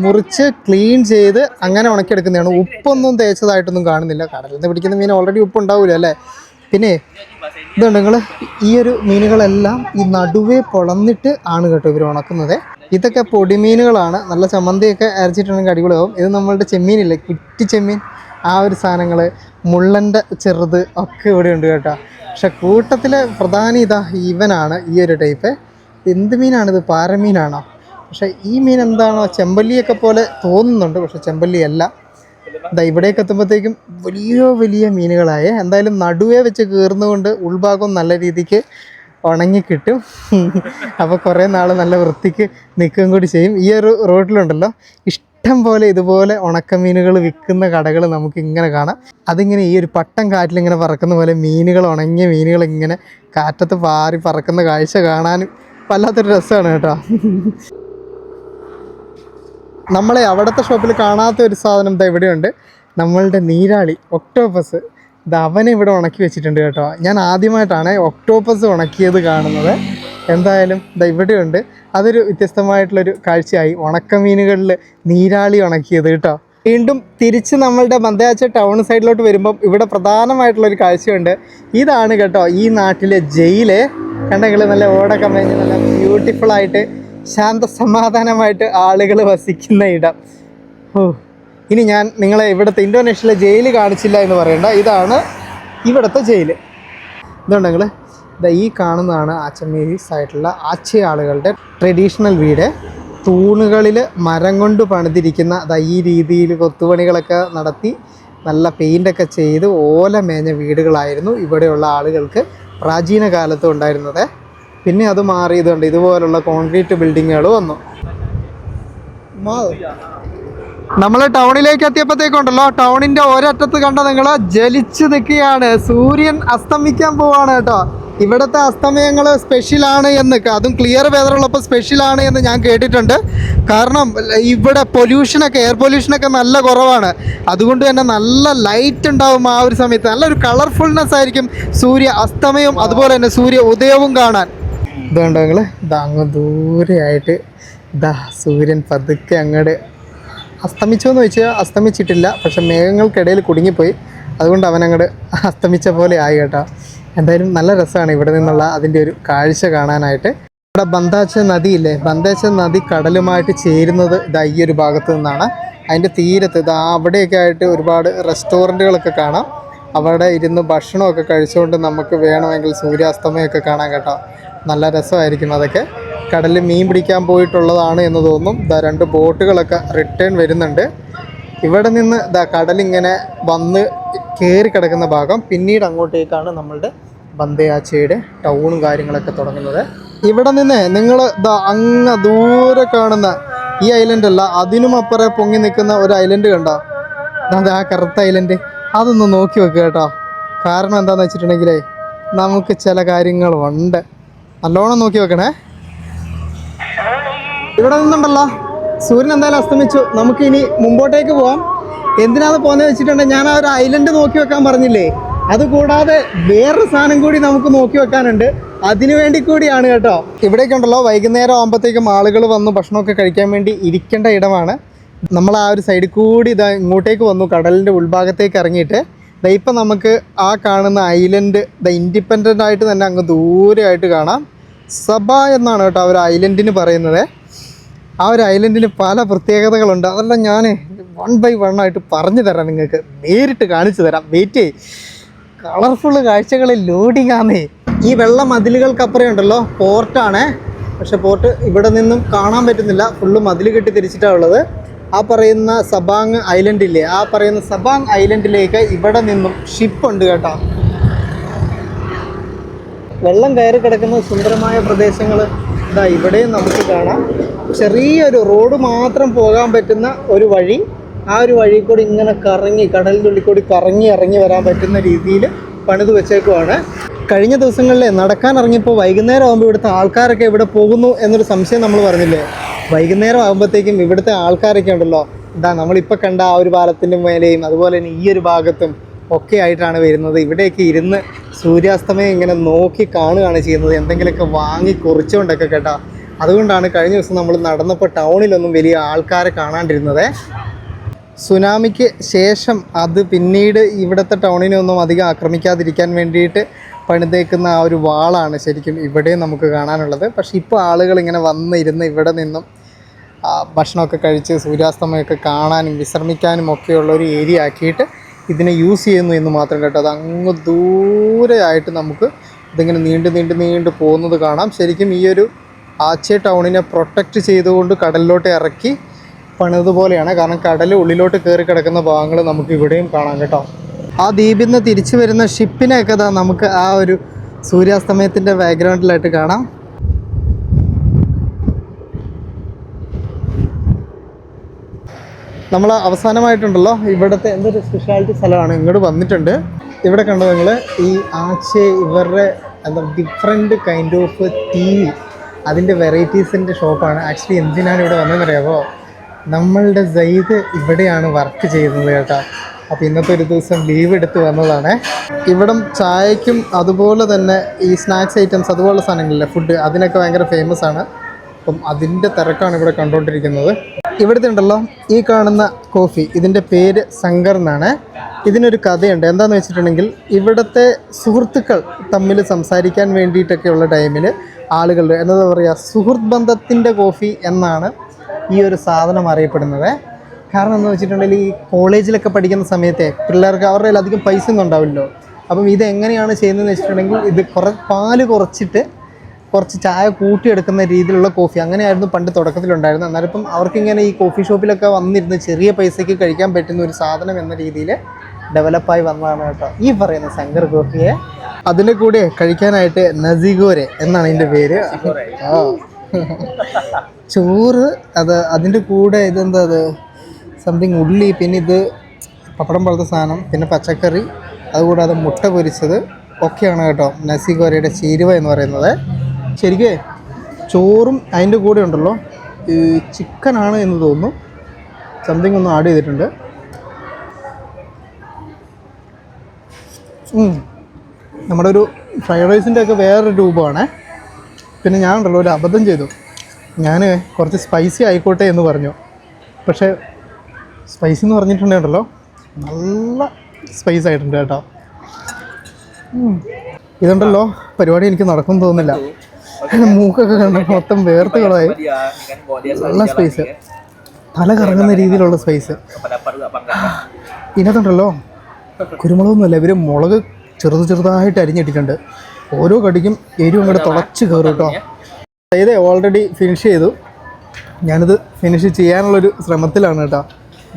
മുറിച്ച് ക്ലീൻ ചെയ്ത് അങ്ങനെ ഉണക്കിയെടുക്കുന്നതാണ്. ഉപ്പൊന്നും തേച്ചതായിട്ടൊന്നും കാണുന്നില്ല. കടലിൽ നിന്ന് പിടിക്കുന്ന മീൻ ഓൾറെഡി ഉപ്പ് ഉണ്ടാവില്ല അല്ലേ. പിന്നെ ഇതുണ്ട് നിങ്ങൾ, ഈ ഒരു മീനുകളെല്ലാം ഈ നടുവേ പൊളന്നിട്ട് ആണ് കേട്ടോ ഇവർ ഉണക്കുന്നത്. ഇതൊക്കെ പൊടിമീനുകളാണ്. നല്ല ചമ്മന്തിയൊക്കെ അരച്ചിട്ടുണ്ടെങ്കിൽ അടിപൊളിയാവും. ഇത് നമ്മളുടെ ചെമ്മീനില്ലേ, കുറ്റി ചെമ്മീൻ, ആ ഒരു സാധനങ്ങൾ, മുള്ളൻ്റെ ചെറുത് ഒക്കെ ഇവിടെ ഉണ്ട് കേട്ടോ. പക്ഷെ കൂട്ടത്തിൽ പ്രധാന ഇവനാണ് ഈ ഒരു ടൈപ്പ്. എന്ത് മീനാണിത്, പാരമീനാണോ? പക്ഷേ ഈ മീൻ എന്താണോ ചെമ്പല്ലിയൊക്കെ പോലെ തോന്നുന്നുണ്ട്, പക്ഷെ ചെമ്പല്ലിയല്ല. ഇവിടേക്ക് എത്തുമ്പോഴത്തേക്കും വലിയ വലിയ മീനുകളായ. എന്തായാലും നടുവേ വെച്ച് കീറുന്നതുകൊണ്ട് ഉൾഭാഗം നല്ല രീതിക്ക് ഉണങ്ങി കിട്ടും. അപ്പോൾ കുറേ നാൾ നല്ല വൃത്തിക്ക് നിൽക്കുകയും കൂടി ചെയ്യും. ഈ ഒരു റോഡിലുണ്ടല്ലോ ഇഷ്ടം പോലെ ഇതുപോലെ ഉണക്കമീനുകൾ വിൽക്കുന്ന കടകൾ നമുക്ക് ഇങ്ങനെ കാണാം. അതിങ്ങനെ ഈ ഒരു പട്ടം കാറ്റിലിങ്ങനെ പറക്കുന്ന പോലെ മീനുകൾ, ഉണങ്ങിയ മീനുകൾ ഇങ്ങനെ കാറ്റത്ത് പാറി പറക്കുന്ന കാഴ്ച കാണാനും വല്ലാത്തൊരു രസമാണ് കേട്ടോ. നമ്മളെ അവിടുത്തെ ഷോപ്പിൽ കാണാത്ത ഒരു സാധനം ഇതാ ഇവിടെയുണ്ട്. നമ്മളുടെ നീരാളി ഒക്ടോപ്പസ്. ഇത് അവനെ ഇവിടെ ഉണക്കി വെച്ചിട്ടുണ്ട് കേട്ടോ. ഞാൻ ആദ്യമായിട്ടാണ് ഒക്ടോപ്പസ് ഉണക്കിയത് കാണുന്നത്. എന്തായാലും ഇതാ ഇവിടെയുണ്ട്. അതൊരു വ്യത്യസ്തമായിട്ടുള്ളൊരു കാഴ്ചയായി, ഉണക്കമീനുകളിൽ നീരാളി ഉണക്കിയത് കേട്ടോ. വീണ്ടും തിരിച്ച് നമ്മളുടെ ബന്ദയാച്ച ടൗൺ സൈഡിലോട്ട് വരുമ്പം ഇവിടെ പ്രധാനമായിട്ടുള്ളൊരു കാഴ്ചയുണ്ട്. ഇതാണ് കേട്ടോ ഈ നാട്ടിലെ ജയില്. കണ്ടെങ്കിൽ നല്ല ഓടൊക്കെ മേഞ്ഞ് നല്ല ബ്യൂട്ടിഫുള്ളായിട്ട് ശാന്തസമാധാനമായിട്ട് ആളുകൾ വസിക്കുന്ന ഇടം. ഇനി ഞാൻ നിങ്ങളെ ഇവിടുത്തെ ഇന്തോനേഷ്യയിലെ ജയിൽ കാണിച്ചില്ല എന്ന് പറയണ്ട. ഇതാണ് ഇവിടുത്തെ ജയിൽ. ഇതുണ്ടെങ്കിൽ ഈ കാണുന്നതാണ് ആച്ചമേരീസ് ആയിട്ടുള്ള ആച്ച ആളുകളുടെ ട്രഡീഷണൽ വീട്. തൂണുകളിൽ മരം കൊണ്ട് പണിതിരിക്കുന്ന ഈ രീതിയിൽ കൊത്തുപണികളൊക്കെ നടത്തി നല്ല പെയിൻ്റൊക്കെ ചെയ്ത് ഓല മേഞ്ഞ വീടുകളായിരുന്നു ഇവിടെയുള്ള ആളുകൾക്ക് പ്രാചീന കാലത്ത് ഉണ്ടായിരുന്നത്. പിന്നെ അത് മാറിയതുകൊണ്ട് ഇതുപോലുള്ള കോൺക്രീറ്റ് ബിൽഡിങ്ങുകൾ വന്നു. നമ്മൾ ടൗണിലേക്ക് എത്തിയപ്പോഴത്തേക്കുണ്ടല്ലോ ടൗണിൻ്റെ ഒരറ്റത്ത് കണ്ട നിങ്ങൾ ജലിച്ച് നിൽക്കുകയാണ്. സൂര്യൻ അസ്തമിക്കാൻ പോവാണ് കേട്ടോ. ഇവിടുത്തെ അസ്തമയങ്ങൾ സ്പെഷ്യലാണ് എന്ന്, അതും ക്ലിയർ വെതറുള്ളപ്പോൾ സ്പെഷ്യലാണ് എന്ന് ഞാൻ കേട്ടിട്ടുണ്ട്. കാരണം ഇവിടെ പൊല്യൂഷനൊക്കെ, എയർ പൊല്യൂഷനൊക്കെ നല്ല കുറവാണ്. അതുകൊണ്ട് തന്നെ നല്ല ലൈറ്റ് ഉണ്ടാവും ആ ഒരു സമയത്ത്. നല്ലൊരു കളർഫുൾനെസ് ആയിരിക്കും സൂര്യ അസ്തമയം അതുപോലെ തന്നെ സൂര്യ ഉദയവും കാണാൻ. ഇതുണ്ടെങ്കിൽ അങ്ങ് ദൂരെയായിട്ട് സൂര്യൻ പതുക്കെ അങ്ങോട്ട് അസ്തമിച്ചോ എന്ന് ചോദിച്ചാൽ അസ്തമിച്ചിട്ടില്ല, പക്ഷെ മേഘങ്ങൾക്കിടയിൽ കുടുങ്ങിപ്പോയി. അതുകൊണ്ട് അവനങ്ങോട്ട് അസ്തമിച്ച പോലെ ആയി കേട്ടോ. എന്തായാലും നല്ല രസമാണ് ഇവിടെ നിന്നുള്ള അതിൻ്റെ ഒരു കാഴ്ച കാണാനായിട്ട്. ഇവിടെ ബന്ദാച്ച നദിയില്ലേ, ബന്ദാച്ച നദി കടലുമായിട്ട് ചേരുന്നത് ഈ ഒരു ഭാഗത്ത് നിന്നാണ്. അതിൻ്റെ തീരത്ത് അവിടെയൊക്കെ ആയിട്ട് ഒരുപാട് റെസ്റ്റോറൻറ്റുകളൊക്കെ കാണാം. അവിടെ ഇരുന്ന് ഭക്ഷണമൊക്കെ കഴിച്ചുകൊണ്ട് നമുക്ക് വേണമെങ്കിൽ സൂര്യാസ്തമയമൊക്കെ കാണാൻ കേട്ടോ. നല്ല രസമായിരിക്കും അതൊക്കെ. കടലിൽ മീൻ പിടിക്കാൻ പോയിട്ടുള്ളതാണ് എന്ന് തോന്നും. 2 ബോട്ടുകളൊക്കെ റിട്ടേൺ വരുന്നുണ്ട്. ഇവിടെ നിന്ന് കടലിങ്ങനെ വന്ന് കയറി കിടക്കുന്ന ഭാഗം. പിന്നീട് അങ്ങോട്ടേക്കാണ് നമ്മളുടെ ബന്ദയാച്ചയുടെ ടൗണും കാര്യങ്ങളൊക്കെ തുടങ്ങുന്നത്. ഇവിടെ നിന്ന് നിങ്ങൾ അങ്ങ് ദൂരെ കാണുന്ന ഈ ഐലൻഡ് അല്ല, അതിനും അപ്പുറം പൊങ്ങി നിൽക്കുന്ന ഒരു ഐലൻഡ് കണ്ടോ. അത് ആ കറുത്ത ഐലൻഡ് അതൊന്ന് നോക്കി വെക്കുക കേട്ടോ. കാരണം എന്താണെന്ന് വെച്ചിട്ടുണ്ടെങ്കിലേ നമുക്ക് ചില കാര്യങ്ങളുണ്ട്, നല്ലോണം നോക്കി വെക്കണേ. ഇവിടെ നിന്നുണ്ടല്ലോ സൂര്യൻ എന്തായാലും അസ്തമിച്ചു, നമുക്ക് ഇനി മുമ്പോട്ടേക്ക് പോവാം. എന്തിനാണ് പോകുന്നത് വെച്ചിട്ടുണ്ടെങ്കിൽ ഞാൻ ആ ഒരു ഐലൻഡ് നോക്കി വെക്കാൻ പറഞ്ഞില്ലേ, അതുകൂടാതെ വേറൊരു സാധനം കൂടി നമുക്ക് നോക്കി വെക്കാനുണ്ട്, അതിനു വേണ്ടി കൂടിയാണ് കേട്ടോ. ഇവിടേക്ക് ഉണ്ടല്ലോ വൈകുന്നേരം ആകുമ്പോഴത്തേക്കും ആളുകൾ വന്ന് ഭക്ഷണമൊക്കെ കഴിക്കാൻ വേണ്ടി ഇരിക്കേണ്ട ഇടമാണ്. നമ്മൾ ആ ഒരു സൈഡിൽ കൂടി ഇതാ ഇങ്ങോട്ടേക്ക് വന്നു, കടലിൻ്റെ ഉൾഭാഗത്തേക്ക് ഇറങ്ങിയിട്ട് ഇപ്പം നമുക്ക് ആ കാണുന്ന ഐലൻഡ് ഇൻഡിപെൻഡൻ്റ് ആയിട്ട് തന്നെ അങ്ങ് ദൂരെയായിട്ട് കാണാം. സബ എന്നാണ് കേട്ടോ ആ ഒരു ഐലൻഡിന് പറയുന്നത്. ആ ഒരു ഐലൻഡിന് പല പ്രത്യേകതകളുണ്ട്, അതെല്ലാം ഞാൻ 1 by 1 ആയിട്ട് പറഞ്ഞു തരാം, നിങ്ങൾക്ക് നേരിട്ട് കാണിച്ചു തരാം. വെയിറ്റ്, കളർഫുള്ള് കാഴ്ചകളിൽ ലോഡിങ് ആണേ. ഈ വെള്ള മതിലുകൾക്കപ്പുറം ഉണ്ടല്ലോ പോർട്ടാണ്, പക്ഷെ പോർട്ട് ഇവിടെ നിന്നും കാണാൻ പറ്റുന്നില്ല, ഫുള്ള് മതിൽ കെട്ടി തിരിച്ചിട്ടാണ് ഉള്ളത്. ആ പറയുന്ന സബാങ് ഐലൻഡ് ഇല്ലേ, ആ പറയുന്ന സബാങ് ഐലൻഡിലേക്ക് ഇവിടെ നിന്നും ഷിപ്പുണ്ട് കേട്ടോ. വെള്ളം കയറി കിടക്കുന്ന സുന്ദരമായ പ്രദേശങ്ങൾ ഇതാ ഇവിടെയും നമുക്ക് കാണാം. ചെറിയൊരു റോഡ് മാത്രം പോകാൻ പറ്റുന്ന ഒരു വഴി, ആ ഒരു വഴി കൂടി ഇങ്ങനെ കറങ്ങി കടലിൻ്റെ ഉള്ളിൽ കൂടി കറങ്ങി ഇറങ്ങി വരാൻ പറ്റുന്ന രീതിയിൽ പണിത് വെച്ചേക്കുവാണ്. കഴിഞ്ഞ ദിവസങ്ങളിൽ നടക്കാൻ ഇറങ്ങിയപ്പോൾ വൈകുന്നേരം ആകുമ്പോൾ ഇവിടുത്തെ ആൾക്കാരൊക്കെ ഇവിടെ പോകുന്നു എന്നൊരു സംശയം നമ്മൾ പറഞ്ഞില്ലേ. വൈകുന്നേരം ആകുമ്പോഴത്തേക്കും ഇവിടുത്തെ ആൾക്കാരൊക്കെ ഉണ്ടല്ലോ, ഇതാ നമ്മളിപ്പോൾ കണ്ട ആ ഒരു പാലത്തിൻ്റെ മേലെയും അതുപോലെ തന്നെ ഈ ഒരു ഭാഗത്തും ഒക്കെ ആയിട്ടാണ് വരുന്നത്. ഇവിടെയൊക്കെ ഇരുന്ന് സൂര്യാസ്തമയം ഇങ്ങനെ നോക്കി കാണുകയാണ് ചെയ്യുന്നത്, എന്തെങ്കിലുമൊക്കെ വാങ്ങി കുറിച്ചുകൊണ്ടൊക്കെ കേട്ടോ. അതുകൊണ്ടാണ് കഴിഞ്ഞ ദിവസം നമ്മൾ നടന്നപ്പോൾ ടൗണിലൊന്നും വലിയ ആൾക്കാരെ കാണാണ്ടിരുന്നത്. സുനാമിക്ക് ശേഷം അത് പിന്നീട് ഇവിടുത്തെ ടൗണിനൊന്നും അധികം ആക്രമിക്കാതിരിക്കാൻ വേണ്ടിയിട്ട് പണിതേക്കുന്ന ആ ഒരു വാളാണ് ശരിക്കും ഇവിടെയും നമുക്ക് കാണാനുള്ളത്. പക്ഷേ ഇപ്പോൾ ആളുകൾ ഇങ്ങനെ വന്നിരുന്ന് ഇവിടെ നിന്നും ഭക്ഷണമൊക്കെ കഴിച്ച് സൂര്യാസ്തമയമൊക്കെ കാണാനും വിശ്രമിക്കാനും ഒക്കെയുള്ള ഒരു ഏരിയ ആക്കിയിട്ട് ഇതിനെ യൂസ് ചെയ്യുന്നു എന്ന് മാത്രം കേട്ടോ. അത് അങ്ങ് ദൂരെയായിട്ട് നമുക്ക് ഇതിങ്ങനെ നീണ്ടു പോകുന്നത് കാണാം. ശരിക്കും ഈ ഒരു ആച്ചെ ടൗണിനെ പ്രൊട്ടക്റ്റ് ചെയ്തുകൊണ്ട് കടലിലോട്ട് ഇറക്കി പണിതുപോലെയാണ്. കാരണം കടൽ ഉള്ളിലോട്ട് കയറി കിടക്കുന്ന ഭാഗങ്ങൾ നമുക്ക് ഇവിടെയും കാണാം കേട്ടോ. ആ ദ്വീപിൽ നിന്ന് തിരിച്ചു വരുന്ന ഷിപ്പിനെയൊക്കെ നമുക്ക് ആ ഒരു സൂര്യാസ്തമയത്തിൻ്റെ ബാക്ക്ഗ്രൗണ്ടിലായിട്ട് കാണാം. നമ്മൾ അവസാനമായിട്ടുണ്ടല്ലോ ഇവിടുത്തെ എന്തൊരു സ്പെഷ്യാലിറ്റി സ്ഥലമാണ്, ഇങ്ങോട്ട് വന്നിട്ടുണ്ട്. ഇവിടെ കണ്ടോ നിങ്ങൾ ഈ ആച്ചെ ഇവരുടെ എന്താ ഡിഫറെൻറ്റ് കൈൻഡ് ഓഫ് ടീ, അതിൻ്റെ വെറൈറ്റീസിൻ്റെ ഷോപ്പാണ്. ആക്ച്വലി എന്തിനാണ് ഇവിടെ വന്നതെന്നറിയാമോ, നമ്മളുടെ സയ്യിദ് ഇവിടെയാണ് വർക്ക് ചെയ്യുന്നത് കേട്ടോ. അപ്പോൾ ഇന്നത്തെ ഒരു ദിവസം ലീവ് എടുത്ത് വന്നതാണ്. ഇവിടം ചായക്കും അതുപോലെ തന്നെ ഈ സ്നാക്സ് ഐറ്റംസ് അതുപോലുള്ള സാധനങ്ങളില്ലേ ഫുഡ്, അതിനൊക്കെ ഭയങ്കര ഫേമസ് ആണ്. അപ്പം അതിൻ്റെ തിരക്കാണ് ഇവിടെ കണ്ടുകൊണ്ടിരിക്കുന്നത്. ഇവിടുത്തെ ഉണ്ടല്ലോ ഈ കാണുന്ന കോഫി, ഇതിൻ്റെ പേര് സങ്കർ എന്നാണ്. ഇതിനൊരു കഥയുണ്ട്. എന്താണെന്ന് വെച്ചിട്ടുണ്ടെങ്കിൽ ഇവിടുത്തെ സുഹൃത്തുക്കൾ തമ്മിൽ സംസാരിക്കാൻ വേണ്ടിയിട്ടൊക്കെയുള്ള ടൈമിൽ ആളുകൾ എന്താ പറയുക, സുഹൃത്ത് ബന്ധത്തിൻ്റെ കോഫി എന്നാണ് ഈ ഒരു സാധനം അറിയപ്പെടുന്നത്. കാരണം എന്ന് വെച്ചിട്ടുണ്ടെങ്കിൽ ഈ കോളേജിലൊക്കെ പഠിക്കുന്ന സമയത്തെ പിള്ളേർക്ക് അവരുടെ കയ്യിൽ അധികം പൈസ ഒന്നും ഉണ്ടാവില്ലല്ലോ. അപ്പം ഇത് എങ്ങനെയാണ് ചെയ്യുന്നതെന്ന് വെച്ചിട്ടുണ്ടെങ്കിൽ ഇത് പാല് കുറച്ചിട്ട് കുറച്ച് ചായ കൂട്ടിയെടുക്കുന്ന രീതിയിലുള്ള കോഫി, അങ്ങനെയായിരുന്നു പണ്ട് തുടക്കത്തിലുണ്ടായിരുന്നത്. എന്നാലും ഇപ്പം അവർക്കിങ്ങനെ ഈ കോഫി ഷോപ്പിലൊക്കെ വന്നിരുന്ന് ചെറിയ പൈസയ്ക്ക് കഴിക്കാൻ പറ്റുന്ന ഒരു സാധനം എന്ന രീതിയിൽ ഡെവലപ്പായി വന്നതാണ് കേട്ടോ ഈ പറയുന്ന സങ്കർ കോഫിയെ. അതിൻ്റെ കൂടെ കഴിക്കാനായിട്ട് നസിഗോരെ എന്നാണ് ഇതിൻ്റെ പേര്. ആ ചോറ്, അത് അതിൻ്റെ കൂടെ ഇതെന്താ അത് സംതിങ് ഉള്ളി, പിന്നെ ഇത് പപ്പടം പോലത്തെ സാധനം, പിന്നെ പച്ചക്കറി, അതുകൂടാതെ മുട്ട പൊരിച്ചത് ഒക്കെയാണ് കേട്ടോ നസിഗോരയുടെ ചേരുവ എന്ന് പറയുന്നത്. ശരിക്കും ചോറും അതിൻ്റെ കൂടെ ഉണ്ടല്ലോ ഈ ചിക്കനാണ് എന്ന് തോന്നുന്നു, സംതിങ് ഒന്ന് ആഡ് ചെയ്തിട്ടുണ്ട്. നമ്മുടെ ഒരു ഫ്രൈഡ് റൈസിൻ്റെ ഒക്കെ വേറൊരു രൂപമാണ്. പിന്നെ ഞാൻ ഉണ്ടല്ലോ ഒരു അബദ്ധം ചെയ്തു, ഞാൻ കുറച്ച് സ്പൈസി ആയിക്കോട്ടെ എന്ന് പറഞ്ഞു. പക്ഷേ സ്പൈസി എന്ന് പറഞ്ഞിട്ടുണ്ടല്ലോ നല്ല സ്പൈസ് ആയിട്ടുണ്ട് കേട്ടോ. ഇതുണ്ടല്ലോ പരിപാടി എനിക്ക് നടക്കുമെന്ന് തോന്നുന്നില്ല, മൂക്കൊക്കെ കണ്ട മൊത്തം വേർത്ത് കളായി. നല്ല സ്പൈസ്, തല കറങ്ങുന്ന രീതിയിലുള്ള സ്പൈസ്. ഇതിനകത്തുണ്ടല്ലോ കുരുമുളകൊന്നുമല്ല, ഇവർ മുളക് ചെറുതായിട്ട് അരിഞ്ഞിട്ടിട്ടുണ്ട്. ഓരോ കടിക്കും എരിവും കൂടെ തുളച്ച് കയറും കേട്ടോ. ഇത് ഓൾറെഡി ഫിനിഷ് ചെയ്തു, ഞാനിത് ഫിനിഷ് ചെയ്യാനുള്ളൊരു ശ്രമത്തിലാണ് കേട്ടോ.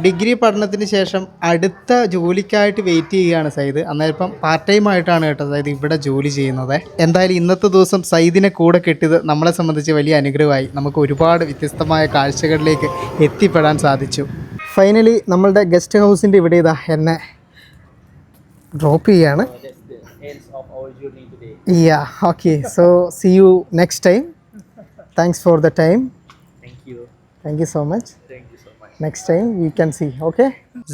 ഡിഗ്രി പഠനത്തിന് ശേഷം അടുത്ത ജോലിക്കായിട്ട് വെയിറ്റ് ചെയ്യുകയാണ് സയ്യിദ്. അന്നേരം ഇപ്പം പാർട്ട് ടൈം ആയിട്ടാണ് കേട്ടോ സയ്യിദ് ഇവിടെ ജോലി ചെയ്യുന്നത്. എന്തായാലും ഇന്നത്തെ ദിവസം സയ്യിദിനെ കൂടെ കിട്ടിയത് നമ്മളെ സംബന്ധിച്ച് വലിയ അനുഗ്രഹമായി. നമുക്ക് ഒരുപാട് വ്യത്യസ്തമായ കാഴ്ചകളിലേക്ക് എത്തിപ്പെടാൻ സാധിച്ചു. ഫൈനലി നമ്മളുടെ ഗസ്റ്റ് ഹൗസിൻ്റെ ഇവിടെ ഇതാ എന്നെ ഡ്രോപ്പ് ചെയ്യാണ്. So that's the end of our journey today. Okay, so see you next time. Thanks for the time. Thank you so much. Thank you so much. Next time you can see. Okay,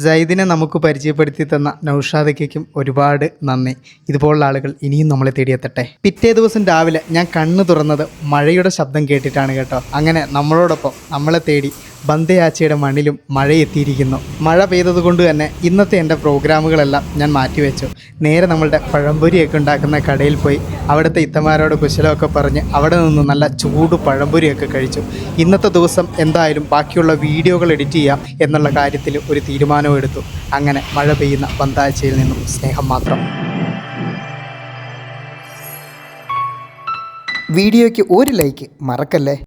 സൈദിനെ നമുക്ക് പരിചയപ്പെടുത്തി തന്ന നൗഷാദയ്ക്കും ഒരുപാട് നന്ദി. ഇതുപോലുള്ള ആളുകൾ ഇനിയും നമ്മളെ തേടിയെത്തട്ടെ. പിറ്റേ ദിവസം രാവിലെ ഞാൻ കണ്ണു തുറന്നത് മഴയുടെ ശബ്ദം കേട്ടിട്ടാണ് കേട്ടോ. അങ്ങനെ നമ്മളോടൊപ്പം നമ്മളെ തേടി ബന്ദയാച്ചയുടെ മണ്ണിലും മഴ എത്തിയിരിക്കുന്നു. മഴ പെയ്തതുകൊണ്ട് തന്നെ ഇന്നത്തെ എൻ്റെ പ്രോഗ്രാമുകളെല്ലാം ഞാൻ മാറ്റിവെച്ചു. നേരെ നമ്മളുടെ പഴംപൊരിയൊക്കെ ഉണ്ടാക്കുന്ന കടയിൽ പോയി അവിടുത്തെ ഇത്തമാരോട് കുശലമൊക്കെ പറഞ്ഞ് അവിടെ നിന്ന് നല്ല ചൂട് പഴംപൊരിയൊക്കെ കഴിച്ചു. ഇന്നത്തെ ദിവസം എന്തായാലും ബാക്കിയുള്ള വീഡിയോകൾ എഡിറ്റ് ചെയ്യാം എന്നുള്ള കാര്യത്തിൽ ഒരു തീരുമാനവും എടുത്തു. അങ്ങനെ മഴ പെയ്യുന്ന ബന്ദയാച്ചയിൽ നിന്നും സ്നേഹം മാത്രം. വീഡിയോയ്ക്ക് ഒരു ലൈക്ക് മറക്കല്ലേ.